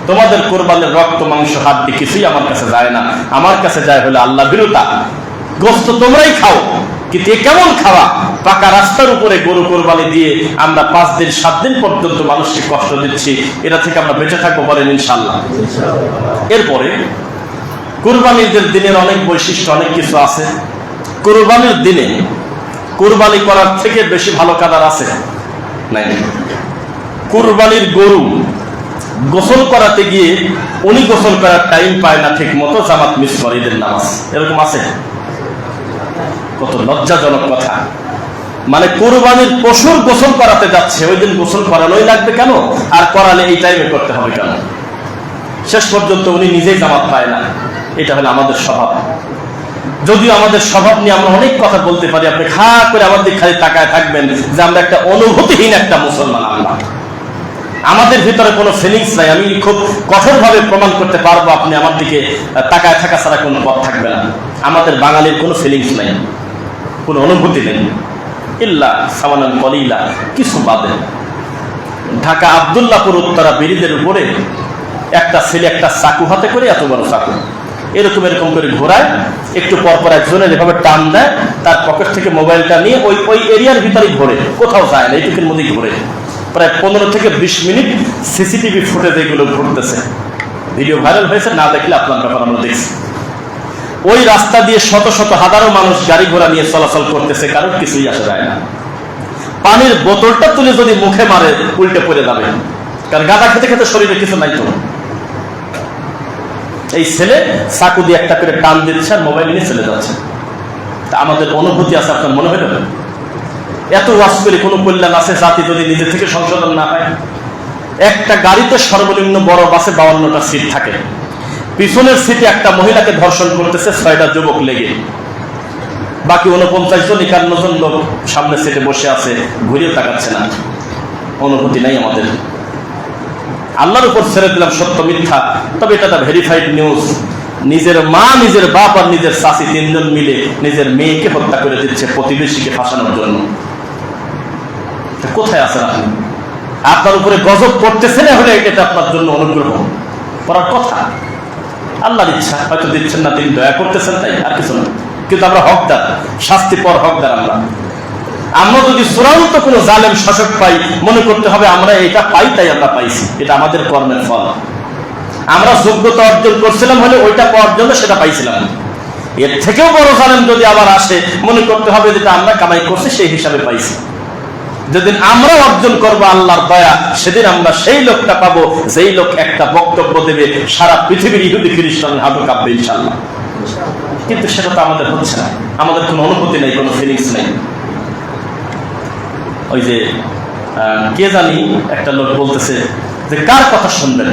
তোমাদের কোরবানির রক্ত মাংস হাড্ডি কিছুই আমার কাছে যায় না, আমার কাছে যায় হলো আল্লাহ ভীরুতা। গোশত তোমরাই খাও, কিন্তু এ কেমন খাওয়া? পাকা রাস্তার উপরে গরু কোরবানি দিয়ে আমরা 5 দিন 7 দিন পর্যন্ত মানুষকে কষ্ট দিচ্ছি। এটা থেকে আমরা বেঁচে থাকবো বলেন ইনশাআল্লাহ। এরপরে কুরবানির দিনের অনেক বৈশিষ্ট্য, অনেক কিছু আছে। কুরবানির দিনে কুরবানি করার থেকে বেশি ভালো কাদার আছে নাই। কুরবানির গরু গোসল করাতে গিয়ে উনি গোসল করার টাইম পায় না ঠিক মতো, জামাত মিস করে ঈদের নামাজ। এরকম আছে? কত লজ্জাজনক কথা। মানে কুরবানির পশুর গোসল করাতে যাচ্ছে, ওই দিন গোসল করানোই লাগবে কেন, আর করালে এই টাইমে করতে হবে কেন? শেষ পর্যন্ত উনি নিজেই জামাত পায় না। এটা হলো আমাদের স্বভাব। যদিও আমাদের স্বভাব নিয়ে আমরা অনেক কথা বলতে পারি, আপনি খা করে আমাদের খালি তাকায় থাকবেন যে আমরা একটা অনুভূতিহীন একটা মুসলমান। আমরা আমাদের ভিতরে কোনো ফিলিংস নাই। আমি খুব কঠোরভাবে প্রমাণ করতে পারবো, আপনি আমার দিকে তাকায় থাকা ছাড়া কোনো পথ থাকবে না। আমাদের বাঙালির কোনো ফিলিংস নাই, কোনো অনুভূতি নেই, ইল্লা সামানান কলিলা, কিছু বাদে। ঢাকা আব্দুল্লাহপুর উত্তরা ব্রিজের উপরে একটা ছেলে একটা চাকু হাতে করে, এত বড় চাকু, এরকম এরকম করে ঘোরায়, একটু পরপর একজনের এভাবে টান দেয়, তার পকেট থেকে মোবাইলটা নিয়ে ওই এরিয়ার ভিতরে ঘোরে, কোথাও যায় না, এইটুকুর মধ্যেই ঘোরে। প্রায় 15 থেকে 20 মিনিট সিসিটিভি ফুটেজ এগুলো ঘুরতেছে, ভিডিও ভাইরাল হয়েছে, না দেখলে আপনার ব্যাপার আমরা দেখছি। ওই রাস্তা দিয়ে শত শত হাজারো মানুষ গাড়ি ঘোড়া নিয়ে চলাচল করতেছে, কারোর কিছুই আসা যায় না। পানির বোতলটা তুলে যদি মুখে মারে উল্টে পড়ে যাবে, কারণ গাঁদা খেতে খেতে শরীরে কিছু নাই তো। এই ছেলে চাকু দিয়ে একটা করে টান দিচ্ছে আর মোবাইল নিয়ে চলে যাচ্ছে। তা আমাদের অনুভূতি আছে, আপনার মনে হইল এত ওয়াজ করে কোনো কল্যাণ আছে জাতি যদি নিজে থেকে সংশোধন না হয়? একটা গাড়িতে সর্বনিম্ন বড় বাসে 52টা সিট থাকে, পিছনের সিটে একটা মহিলাকে ধর্ষণ করতেছে 6টা যুবক লেগে, বাকি 49 জন 51 জন লোক সামনে সিটে বসে আছে, ঘুরেও তাকাচ্ছে না। অনুভূতি নাই আমাদের। আল্লাহর উপর ছেড়ে দিলাম সত্য মিথ্যা, তবে এটা একটা ভেরিফাইড নিউজ। নিজের মা, নিজের বাপ আর নিজের চাচি 3 জন মিলে নিজের মেয়েকে হত্যা করে দিচ্ছে প্রতিবেশীকে ফাঁসানোর জন্য। কোথায় আছেন আপনি? আপনার উপরে গজব পড়তেছে না হলে এটা আপনার জন্য অনুগ্রহ করার কথা। আল্লাহর ইচ্ছা, হয়তো দিচ্ছেন না, তিনি দয়া করতেছেন, তাই আর কিছু না। কিন্তু আমরা হকদার, শাস্তি পর হকদার। আমরা যদি চূড়ান্ত কোনো জালেম শাসক পাই, মনে করতে হবে আমরা এটা পাই তাই আমরা পাইছি, এটা আমাদের কর্মের ফল। আমরা যোগ্যতা অর্জন করছিলাম হলে ওইটা পাওয়ার জন্য সেটা পাইছিলাম। এর থেকেও বড় জালেম যদি আবার আসে, মনে করতে হবে যেটা আমরা কামাই করছি সেই হিসাবে পাইছি। যেদিন আমরা অর্জন করবো আল্লাহর দয়া, সেদিন আমরা সেই লোকটা পাবো যেই লোক একটা বক্তব্য দেবে সারা পৃথিবীর ইহুদি খ্রিস্টান হাঁটু কাঁপবে ইনশাল্লাহ। কিন্তু সেটা তো আমাদের হচ্ছে না, আমাদের কোনো অনুভূতি নেই, কোনো ফিলিংস নেই। ওই যে কে জানি একটা লোক বলতেছে যে কার কথা শুনবেন,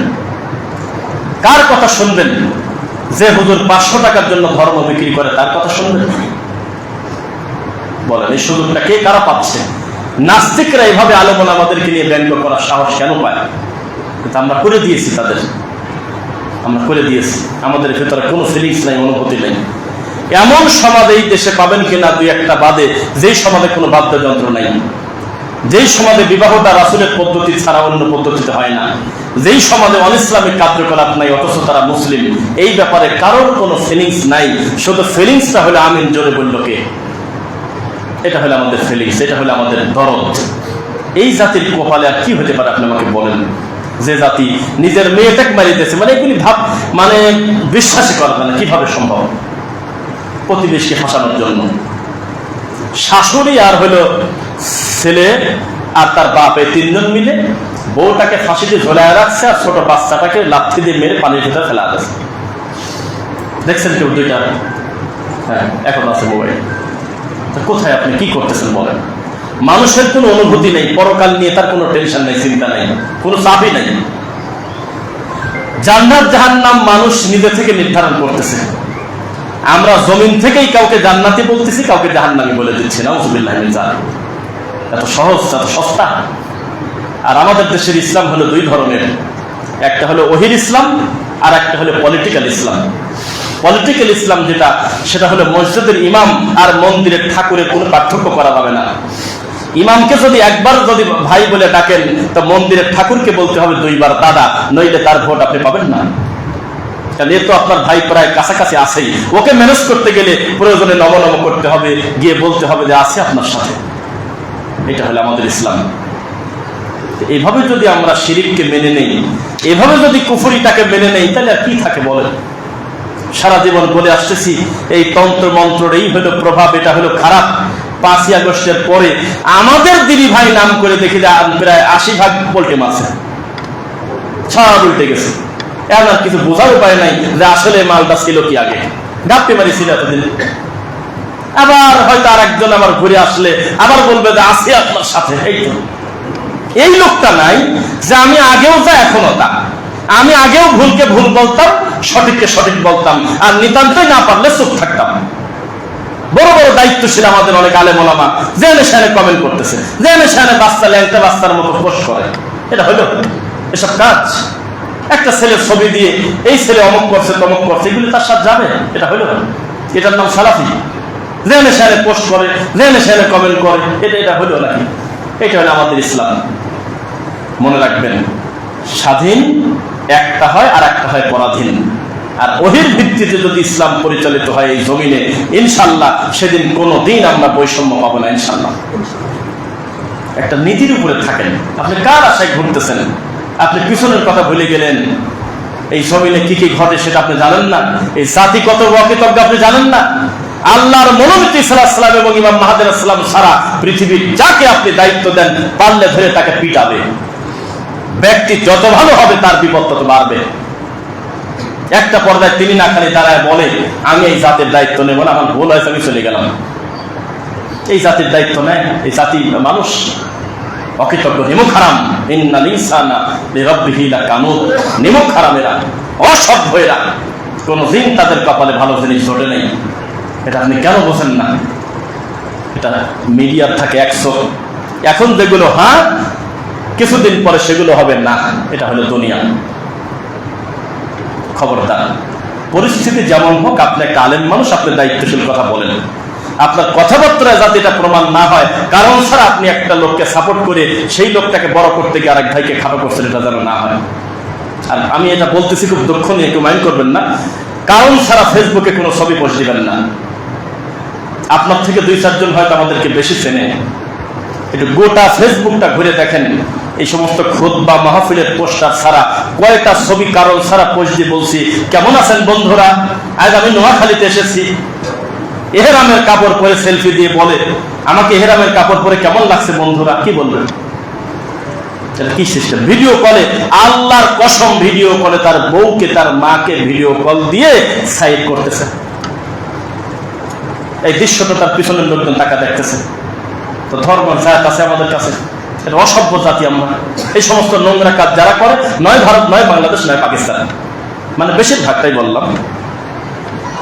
কার কথা শুনবেন? যে হুজুর 500 টাকার জন্য ধর্ম বিক্রি করে তার কথা শুনবেন? বলেন এই সুযোগটা কে কারা পাচ্ছে? নাস্তিকরা এইভাবে আলেম আমাদেরকে নিয়ে ব্যঙ্গ করার সাহস কেন পায়? কিন্তু আমরা করে দিয়েছি তাদের, আমরা করে দিয়েছি। আমাদের ভেতরে কোনো ফিলিংস নাই, অনুভূতি নেই। এমন সমাজ এই দেশে পাবেন কিনা 2-1টা বাদে, যেই সমাজে কোনো বাদ্যযন্ত্র নাই, যেই সমাজে বিবাহটা রাসূলের পদ্ধতি ছাড়া অন্য পদ্ধতিতে হয় না, যেই সমাজে অনিসলামিক কার্যকলাপ নাই অথচ তারা মুসলিম, এই ব্যাপারে কারোর কোনো ফিলিংস নাই। শুধু ফিলিংসটা হলো আমিন জোরে বলল কে, এটা হলো আমাদের ফিলিংস, এটা হলো আমাদের দরদ। এই জাতির কপালে আর কি হতে পারে আপনি আমাকে বলেন? যে জাতি নিজের মেয়েটাকে মারিয়ে দিয়েছে, মানে এগুলি ভাব, মানে বিশ্বাসই করবে না, কিভাবে সম্ভব? প্রতিবেশীকে ফাঁসানোর জন্য শাশুড়ি আর হলো ছেলে আর তার বাপ, এই 3 জন মিলে বউটাকে ফাঁসিতে ঝোলায় রাখছে আর ছোট বাচ্চাটাকে লাথি দিয়ে মেরে পানির ভিতরে ফেলা দিচ্ছে। দেখছেন কেউ 2টা? হ্যাঁ, এখন আছে মোবাইল। কোথায় আপনি কি করতেছেন বলেন? মানুষের কোনো অনুভূতি নেই, পরকাল নিয়ে তার কোনো টেনশন নেই, চিন্তা নেই, কোনো চাপই নেই। জান্নাত জাহান্নাম মানুষ নিজে থেকে নির্ধারণ করতেছে। আমরা জমিন থেকেই কাউকে জান্নাতি বলতেছি, কাউকে জাহান্নামী বলে দিচ্ছি। নাউযুবিল্লাহি মিন যালিক। এত সহজ, এত সস্তা। আর আমাদের দেশের ইসলাম হলো 2 ধরনের, একটা হলো ওহির ইসলাম আর একটা হলো পলিটিক্যাল ইসলাম। পলিটিক্যাল ইসলাম যেটা, সেটা হলো মসজিদের ইমাম আর মন্দিরের ঠাকুরের কোনো পার্থক্য করা যাবে না। ইমামকে যদি একবার যদি ভাই বলে ডাকেন, তো মন্দিরের ঠাকুরকে বলতে হবে 2 বার দাদা, নইলে তার ভোট আপনি পাবেন না। কারণ এ তো আপনার ভাই প্রায় কাছাকাছি আছেই, ওকে ম্যানেজ করতে গেলে প্রয়োজনে নমনম করতে হবে, গিয়ে বলতে হবে যে আছে আপনার সাথে। এটা হলো আমাদের ইসলাম। এইভাবে যদি আমরা শিরিককে মেনে নেই, এভাবে যদি কুফরিটাকে মেনে নেই, তাহলে আর কি থাকে বলেন? সারা জীবন বলে আসতেছি এই তন্ত্র মন্ত্রের এই হলো প্রভাব, এটা হলো খারাপ। 5ই আগস্টের পরে আমাদের দিদি ভাই নাম করে দেখি প্রায় 80% পোল্টে মাছে সব উল্টে গেছে। এখন আর কিছু বোঝার উপায় নাই যে আসলে মালটা ছিল কি আগে, গাপ্পি মারি ছিল এতদিন। আবার হয়তো আর একজন আবার ঘুরে আসলে আবার বলবে যে আছি আপনার সাথে। এই লোকটা নাই যে আমি আগেও যা এখনো তা, আমি আগেও ভুলকে ভুল বলতাম, সঠিককে সঠিক বলতাম, আর নিতান্তই না পারলে চুপ থাকতাম। বড় বড় দায়িত্বশীল আমাদের অনেক আলেম ওলামা জেনে সেনে কমেন্ট করতেছে, জেনে সেনে বাচ্চা ল্যাংটা বাচ্চার মতো পোস্ট করে। এটা হলো এসব কাজ? একটা ছেলের ছবি দিয়ে এই ছেলে অমুক করছে তমুক করছে, এগুলি তার সাথে যাবে? এটা হলো? এটার নাম সালাফি? জেনে সেনে পোস্ট করে, জেনে সেনে কমেন্ট করে, এটা হলো নাকি? এটা হলো আমাদের ইসলাম। মনে রাখবেন, স্বাধীন একটা হয় আর একটা হয় পরাধীন। আর ওহির ভিত্তিতে যদি ইসলাম পরিচালিত হয় এই জমিনে, ইনশাল্লাহ সেদিন কোনো দিন আমরা বৈষম্য পাবো না ইনশাল্লাহ। একটা নীতির উপরে থাকেন। আপনি কার আশায় ঘুরতেছেন? আপনি পিছনের কথা ভুলে গেলেন। এই জমিনে কি কি ঘটে সেটা আপনি জানেন না। এই জাতি কত অকৃতজ্ঞ আপনি জানেন না। আল্লাহর মনোনীত ঈসা আলাইহিস সালাম এবং ইমাম মাহদী আলাইহিস সালাম ছাড়া পৃথিবীর যাকে আপনি দায়িত্ব দেন, পারলে ধরে তাকে পিটাবে। ব্যক্তি যত ভালো হবে তার বিপদ তত বাড়বে। একটা পর্যায়ে তিনি না খালি দাঁড়ায় বলে, আমি এই জাতির দায়িত্ব নেব না, আমার ভুল হয়েছে, আমি চলে গেলাম। এই জাতির দায়িত্ব নেয় এই জাতি মানুষ অকৃতজ্ঞ, নিমুখ হারাম। ইন্নাল ইনসানা লিরাব্বিহি লাকানুত। নিমুখ হারামেরা, অসভ্য এরা, কোনদিন তাদের কপালে ভালো জিনিস জোটে নেই। এটা আপনি কেন বোঝেন না? এটা মিডিয়ার থাকে 100, এখন যেগুলো হ্যাঁ, কিছুদিন পরে সেগুলো হবে না। এটা হলো দুনিয়া। খবরদার, পরিস্থিতি যেমন হোক, আপনি একটা আলেম মানুষ, আপনি দায়িত্বশীল কথা বলেন। আপনার কথাবার্তায় যাতে এটা প্রমাণ না হয় কারণ ছাড়া আপনি একটা লোককে সাপোর্ট করে সেই লোকটাকে বড় করতে গিয়ে আরেক ভাইকে খাটো করছেন, এটা যেন না হয়। আর আমি এটা বলতেছি খুব দুঃখ নিয়ে, একটু মাইন্ড করবেন না। কারণ ছাড়া ফেসবুকে কোনো ছবি পোস্ট দিবেন না। আপনার থেকে 2-4 জন হয়তো আমাদেরকে বেশি চেনে। একটু গোটা ফেসবুকটা ঘুরে দেখেন, এই সমস্ত খুতবা মাহফিলের পোস্টার ছাড়া কয়টা ছবি কারণ ছাড়া পোস্ট দিয়ে বলছি, কেমন আছেন বন্ধুরা, আজ আমি নোয়াখালীতে এসেছি। এহরামের কাপড় পরে সেলফি দিয়ে বলে, আমাকে এহরামের কাপড় পরে কেমন লাগছে বন্ধুরা, কি বলবেন? কি সিস্টেম? ভিডিও কলে, আল্লাহর কসম ভিডিও কলে তার বউকে তার মাকে ভিডিও কল দিয়ে সাইড করতেছে। এই দৃশ্যটা তার পিছনের লোকজন টাকা দেখতেছে। তো ধর্ম জাত আছে আমাদের কাছে, এটা অসভ্য জাতি আমরা। এই সমস্ত নোংরা কাজ যারা করে, নয় ভারত, নয় বাংলাদেশ, নয় পাকিস্তান, মানে বেশিরভাগটাই বললাম।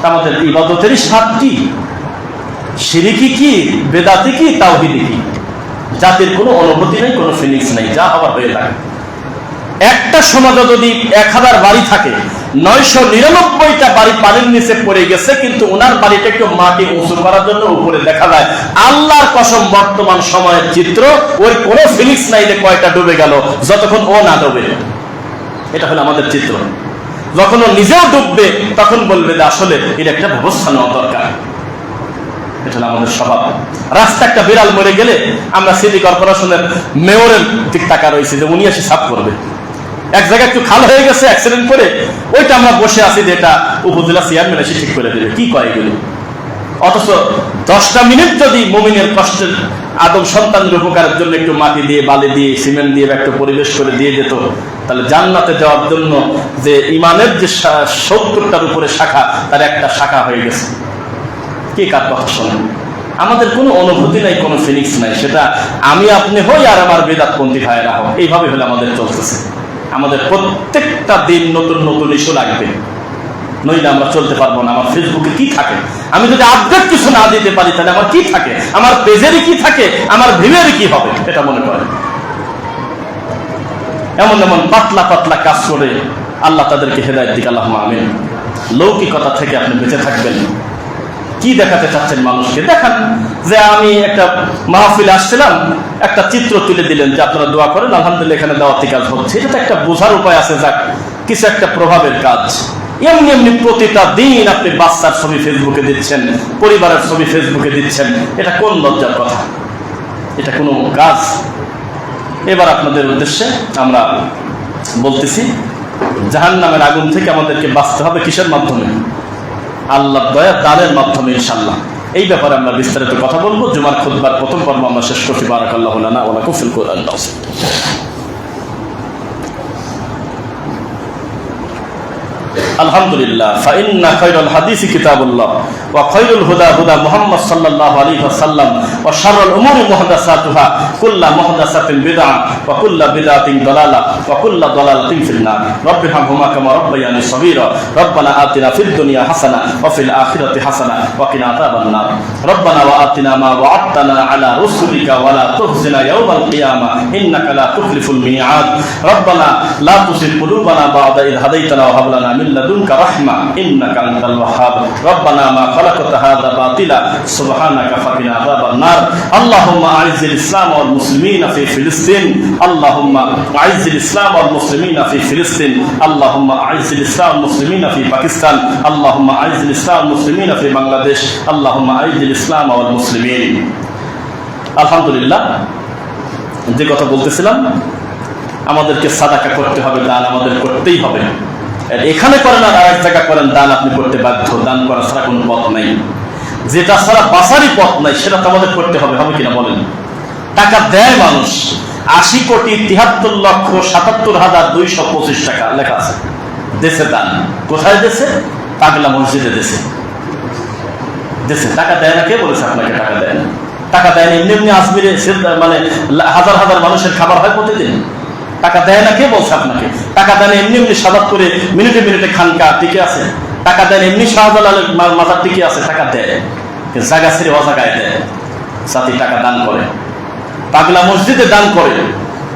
আমাদের ইবাদতেরই সাতটি, শিরিকি কি, বেদাতি কি, তাওহীদি কি। জাতির কোনো অনুভূতি নেই, কোনো ফিলিংস নেই, যা হবার হয়ে থাকে। একটা সমাজে যদি 1000 বাড়ি থাকে, 999টা বাড়ি পানির নিচে পড়ে গেছে, কিন্তু ওনার বাড়িটা একটু মাটি উঁচু করার জন্য উপরে দেখা যায়। আল্লাহর কসম, বর্তমান সময়ের চিত্র, ওই কোনো ফিলিংস নাই যে কয়টা ডুবে গেল, যতক্ষণ ও না ডুবে। এটা হলো আমাদের চিত্র। যখন ও নিজেও ডুববে তখন বলবে যে আসলে এর একটা ব্যবস্থা নেওয়া দরকার। এটা হলো আমাদের স্বভাব। রাস্তা একটা বিড়াল মরে গেলে আমরা সিটি কর্পোরেশনের মেয়রের দিক টাকা রয়েছে যে উনি এসে সাফ করবে। এক জায়গায় একটু খাল হয়ে গেছে অ্যাক্সিডেন্ট করে, ওইটা আমরা বসে আছি যে এটা উপজেলা চেয়ারম্যান এসে ঠিক করে দেবে। কি কয় এগুলো? অথচ 10টা মিনিট যদি মুমিনের কষ্টের আদম সন্তানের উপকারের জন্য একটু মাটি দিয়ে, বালি দিয়ে, সিমেন্ট দিয়ে একটু পরিবেশ করে দিয়ে যেত, তাহলে জান্নাতে যাওয়ার জন্য যে ইমানের যে 70টার উপরে শাখা, তার একটা শাখা হয়ে গেছে। কি কার কথা শোনেন? আমাদের কোনো অনুভূতি নাই, কোনো ফিলিংস নাই। সেটা আমি আপনি হই আর আমার বেদাতপন্থী ভাইয়েরা হোক, এইভাবে হলে আমাদের চলতেছে। আমাদের প্রত্যেকটা দিন নতুন নতুন ইস্যু লাগবে, নইলে আমরা চলতে পারবো না। আমার ফেসবুকে কি থাকে, আমি যদি আপডেট কিছু না দিতে পারি তাহলে আমার কি থাকে, আমার পেজেরই কি থাকে, আমার ভিউয়েরই কি হবে, এটা মনে করেন। এমন এমন পাতলা পাতলা কাজ করে আল্লাহ তাদেরকে হেদায়েত দিক, আল্লাহুম্মা আমিন। লৌকিকতা থেকে আপনি বেঁচে থাকবেন। কি দেখাতে চাচ্ছেন মানুষকে? দেখান যে আমি একটা মাহফিলে আসছিলাম, একটা চিত্র তুলে দিলেন যে আপনারা দোয়া করেন, আলহামদুলিল্লাহ এখানে দাওয়াতি কাজ হচ্ছে। এটা তো একটা বোঝার উপায় আছে, যাক কিছু একটা প্রভাবের কাজ। এমনি এমনি প্রতিটা দিন আপনি বাচ্চার ছবি ফেসবুকে দিচ্ছেন, পরিবারের ছবি ফেসবুকে দিচ্ছেন, এটা কোন লজ্জার কথা? এটা কোনো কাজ? এবার আপনাদের উদ্দেশ্যে আমরা বলতেছি, জাহান্নামের আগুন থেকে আমাদেরকে বাঁচতে হবে কিসের মাধ্যমে? আল্লাহর দয়া দানের মাধ্যমে ইনশাআল্লাহ। এই ব্যাপারে আমরা বিস্তারিত কথা বলবো। জুমার খুতবার প্রথম পর্ব আমরা শেষ করছি। বারাকাল্লাহু লানা ওয়া লাকুম ফিল কুরআন। আলহামদুলিল্লাহ ফাইন্না খায়রাল হাদিসি কিতাবুল্লাহ ওয়া খায়রুল হুদা হুদা মুহাম্মদ সাল্লাল্লাহু আলাইহি ওয়াসাল্লাম ওয়া শাররুল উমুরি মুহদাসাতুহা কুল্লু মুহদাসাতিন বিদআহ ওয়া কুল্লু বিদআতিন দালালাহ ওয়া কুল্লু দালালাতিন ফিন নার রাব্বিরহামহুমা কামা রাব্বায়ানি সগীরা রব্বানা আতিনা ফিদ দুনিয়া হাসানা ওয়া ফিল আখিরাতি হাসানা ওয়া কিনা আযাবান নার রব্বানা ওয়া আতিনা মা ওয়া'আদতানা আলা রুসুলিকা ওয়া লা তুখজিনা ইয়াওমাল কিয়ামাহ ইন্নাকা লা তুখলিফুল মি'আদ রব্বানা লা তুযিগ কুলুবানা বা'দা ইয হাদাইতানা ওয়া হাব লানা মিন লাদুনকা রাহমা ইন্নাকা আনতাল ওয়াহ্হাব রব্বানা মা খালাকতা হাযা বাতিলা সুবহানাকা ফাকিনা আযাবান নার আল্লাহুম্মা আ'ইজ্জিল ইসলাম ওয়াল মুসলিমিনা ফি ফিলিস্তিন আল্লাহুম্মা আ'ইজ্জিল ইসলাম ওয়াল মুসলিমিনা ফি ফিলিস্তিন আল্লাহুম্মা আ'ইজ্জিল ইসলাম ওয়াল মুসলিমিনা ফি পাকিস্তান আল্লাহুম্মা আ'ইজ্জিল ইসলাম ওয়াল মুসলিমিনা ফি বাংলাদেশ আল্লাহুম্মা আ'ইজ্জিল ইসলাম ওয়াল মুসলিমিন। আলহামদুলিল্লাহ, যে কথা বলতেছিলাম, আমাদেরকে সাদাকা করতে হবে, দান আমাদের করতেই হবে। এখানে করেন আর আরেক জায়গা করেন, দান আপনি করতে বাধ্য। দান করা ছাড়া কোনো পথ নাই, যেটা ছাড়া বাঁচারই পথ নাই সেটা তো আমাদের করতে হবে। হবে কিনা বলেন? টাকা দেয় মানুষ 80,73,77,225 টাকা লেখা আছে দেশে দান। কোথায় দেশে? পাগলা মসজিদে দেশে। দেশে টাকা দেয় না। কে বলেছে আপনাকে টাকা দেয় না? টাকা দেয় না। এমনি এমনি আজমিরে মানে হাজার হাজার মানুষের খাবার হয় প্রতিদিন। টাকা দেয় না। কে বলছে আপনাকে? টাকা দেয় না। এমনি এমনি সাদাত করে মিনিটে মিনিটে খানকা টিকে আছে। টাকা দেয় না। এমনি শাহজালালের মাজার টিকে আছে। টাকা দেয়, জায়গা ছেড়ে অজাগায় দেয়। সাথী টাকা দান করে, পাগলা মসজিদে দান করে।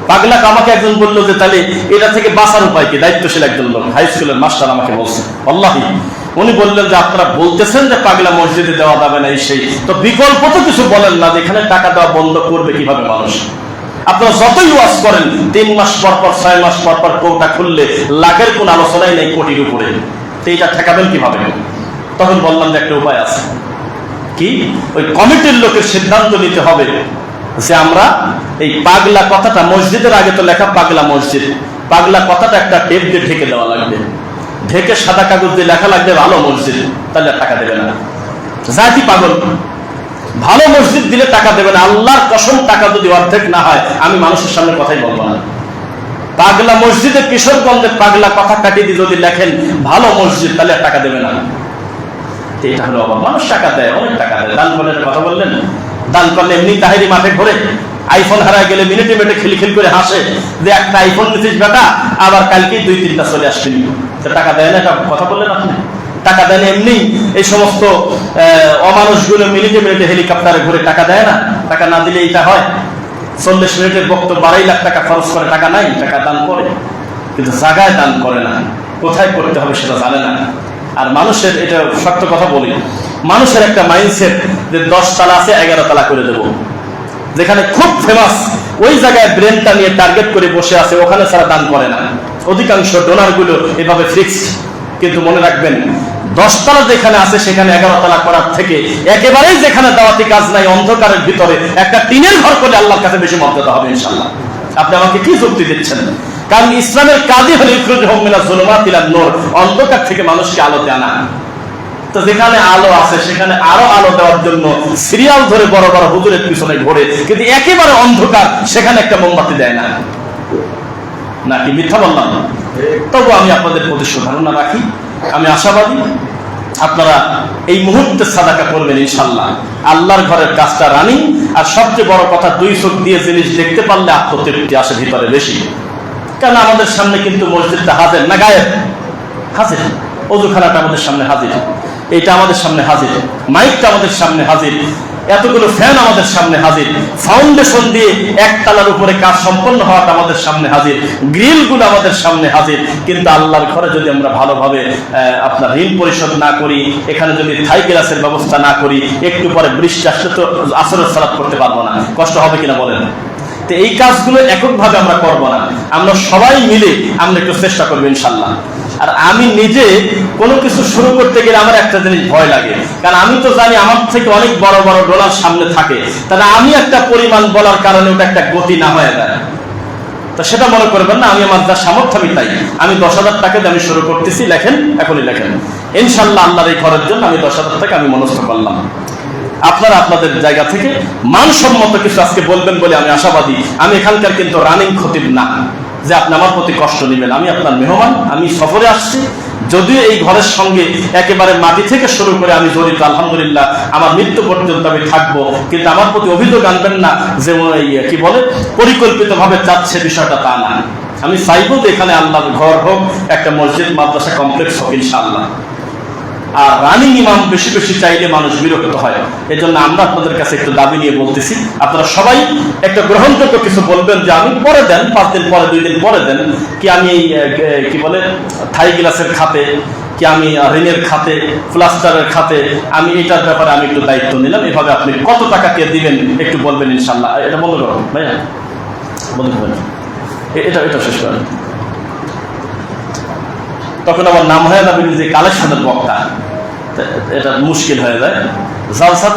পাগলাকে আমাকে একজন বললো যে তাহলে এটা থেকে বাঁচার উপায় কি? দায়িত্বশীল একজন লোক, হাই স্কুলের মাস্টার আমাকে বলছে। আল্লাহি, উনি বললেন যে আপনারা বলতেছেন যে পাগলা মসজিদে দেওয়া যাবে না, এই সেই, তো বিকল্প তো কিছু বলেন না যে এখানে টাকা দেওয়া বন্ধ করবে কিভাবে মানুষ? আপনারা যতই ওয়াজ করেন 3 মাস পর পর 6 মাস পর পর কোটা খুললে লাখের কোন আলোচনাই নেই কোটির উপরে, তো এইটা ঠেকাবেন কিভাবে? তখন বললাম যে একটা উপায় আছে। কি? ওই কমিটির লোকের সিদ্ধান্ত নিতে হবে যে আমরা এই পাগলা কথাটা, মসজিদের আগে তো লেখা পাগলা মসজিদ, পাগলা কথাটা একটা টেপ দিয়ে ঢেকে দেওয়া লাগবে, ঢেকে সাদা কাগজ দিয়ে লেখা লাগবে ভালো মসজিদ, তাহলে টাকা দেবে না। জাতি পাগল, ভালো মসজিদ দিলে টাকা দেবে না। আল্লাহর কসম, টাকা যদি অর্ধেক না হয় আমি মানুষের সামনে কথাই বলবো না। পাগলা মসজিদে, কিশোরগঞ্জে পাগলা কথা কাটিয়ে দিয়ে যদি লেখেন ভালো মসজিদ, তাহলে টাকা দেবে না। এটা হলো অভাব। মানুষ টাকা দেয়, অনেক টাকা দেয়। দান করলে কথা বললেন, দান করলে এমনি তাহেরি মাঠে ঘোরে, আইফোন হারায় গেলে মিনিটে মিনিটে খিলখিল করে হাসে যে একটা আইফোন নিতিস বেটা, আবার কালকে 2-3টা চলে আসছিলি। টাকা দেয় না, এটা কথা বললেন আপনি? টাকা দেয় না। এমনি এই সমস্ত অমানুষগুলো মিনিটে মিনিটে হেলিকপ্টারে ঘুরে টাকা দেয় না। টাকা না দিলে এইটা হয়। 40 মিনিটের বক্তব্য 2.5 লাখ টাকা খরচ করে, টাকা নাই, টাকা দান করে, কিন্তু জায়গায় দান করে না, কোথায় করতে হবে সেটা জানে না। আর মানুষের, এটা সত্য কথা বলি, মানুষের একটা মাইন্ডসেট যে 10 তালা আছে 11 তালা করে দেব। যেখানে খুব ফেমাস ওই জায়গায় ব্রেনটা নিয়ে টার্গেট করে বসে আছে, ওখানে ছাড়া দান করে না। অধিকাংশ ডোনার গুলো এভাবে ফিক্সড। কিন্তু মনে রাখবেন, 10 তালা যেখানে আছে সেখানে 11 তালা করার থেকে একেবারেই যেখানে দাওয়াতি কাজ নাই, অন্ধকারের ভিতরে একটা টিনের ঘর করে আল্লাহর কাছে বেশি মর্যাদা হবে ইনশাআল্লাহ। আপনি আমাকে কি যুক্তি দিচ্ছেন? কারণ ইসলামের কাজই হলো ইখরাজুহুম মিনাজ যুলুমাতি ইলান নূর, অন্ধকার থেকে মানুষকে আলোতে আনা। তো যেখানে আলো আছে সেখানে আরো আলো দেওয়ার জন্য সিরিয়াল ধরে বড় বড় হুজুরের পিছনে ঘোরে, কিন্তু একেবারে অন্ধকার সেখানে একটা মোমবাতি দেয় না। নাকি মিথ্যা বললাম? তবু আমি আপনাদের প্রতি সুধারণা রাখি, আমি আশাবাদী আপনারা এই মুহূর্তে সাদাকা করবেন ইনশাআল্লাহ। আল্লাহর ঘরের কাজটা রানিং। আর সবচেয়ে বড় কথা, 2 চোখ দিয়ে জিনিস দেখতে পারলে আত্মতৃপ্তি আসে ভিতরে বেশি। কারণ আমাদের সামনে কিন্তু মসজিদটা হাজির না গায়েব? হাজির। অজুখানাটা আমাদের সামনে হাজির, এটা আমাদের সামনে হাজির, মাইকটা আমাদের সামনে হাজির, এতগুলো ফ্যান আমাদের সামনে হাজির, ফাউন্ডেশন দিয়ে 1 তালার উপরে কাজ সম্পন্ন হওয়াটা আমাদের সামনে হাজির, গ্রিলগুলো আমাদের সামনে হাজির। কিন্তু আল্লাহর ঘরে যদি আমরা ভালোভাবে আপনার ঋণ পরিশোধ না করি, এখানে যদি থাই গ্লাসের ব্যবস্থা না করি, একটু পরে বৃষ্টি আসলে তো আসরের সালাত করতে পারবো না, কষ্ট হবে কিনা বলেন? তো এই কাজগুলো এককভাবে আমরা করবো না, আমরা সবাই মিলে আমরা একটু চেষ্টা করবো ইনশাল্লাহ। আর আমি নিজে কোনো কিছু শুরু করতে গেলে আমার একটা জিনিস ভয় লাগে, কারণ আমি তো জানি আমার থেকে অনেক বড় বড় ডলার সামনে থাকে, তাহলে আমি একটা পরিমাণ বলার কারণে ওটা একটা গতি না হয়ে যায়। তো সেটা মনে করবেন না, আমি আমার যা সামর্থ্য আমি তাই, আমি 10,000 টাকা দিয়ে আমি শুরু করতেছি, লেখেন, এখনই লেখেন ইনশাল্লাহ। আল্লাহর এই ঘরের জন্য আমি 10,000 টাকা আমি মনস্থ করলাম। আপনারা আপনাদের জায়গা থেকে মানসম্মত কিছু আজকে বলবেন বলে আমি আশাবাদী। আমি এখানকার কিন্তু রানিং খতিব না যে আপনি আমার প্রতি কষ্ট নেবেন। আমি আপনার মেহমান, আমি সফরে আসছি, যদিও এই ঘরের সঙ্গে একেবারে মাটি থেকে শুরু করে আমি জড়িত, আলহামদুলিল্লাহ আমার মৃত্যু পর্যন্ত আমি থাকবো, কিন্তু আমার প্রতি অভিযোগ আনবেন না যে কি বলে পরিকল্পিতভাবে চাচ্ছে, বিষয়টা তা না। আমি চাইবো যে এখানে আল্লাহর ঘর হোক, একটা মসজিদ মাদ্রাসা কমপ্লেক্স হোক ইনশাআল্লাহ। আর রানিং ইমাম বেশি বেশি চাইলে মানুষ বিরক্ত হয়, এই জন্য আমরা আপনাদের কাছে একটু দাবি নিয়ে বলতেছি, আপনারা সবাই একটা গ্রহণযোগ্য কিছু বলবেন যে আমি পরে দেন, 5 দিন পরে 2 দিন পরে দেন, কি আমি কি বলে থাই গ্লাসের খাতে, কি আমি ঋণের খাতে, প্লাস্টারের খাতে, আমি এটার ব্যাপারে আমি একটু দায়িত্ব নিলাম, এভাবে আপনি কত টাকা কে দিবেন একটু বলবেন ইনশাল্লাহ। এটা বন্ধ করো ভাইয়া, বন্ধ করবেন, এটা শেষ করেন। তখন আমার নাম হয়ে যাবে যে কালেকশনের বক্তা, এটা মুশকিল হয়ে যায়। জালসা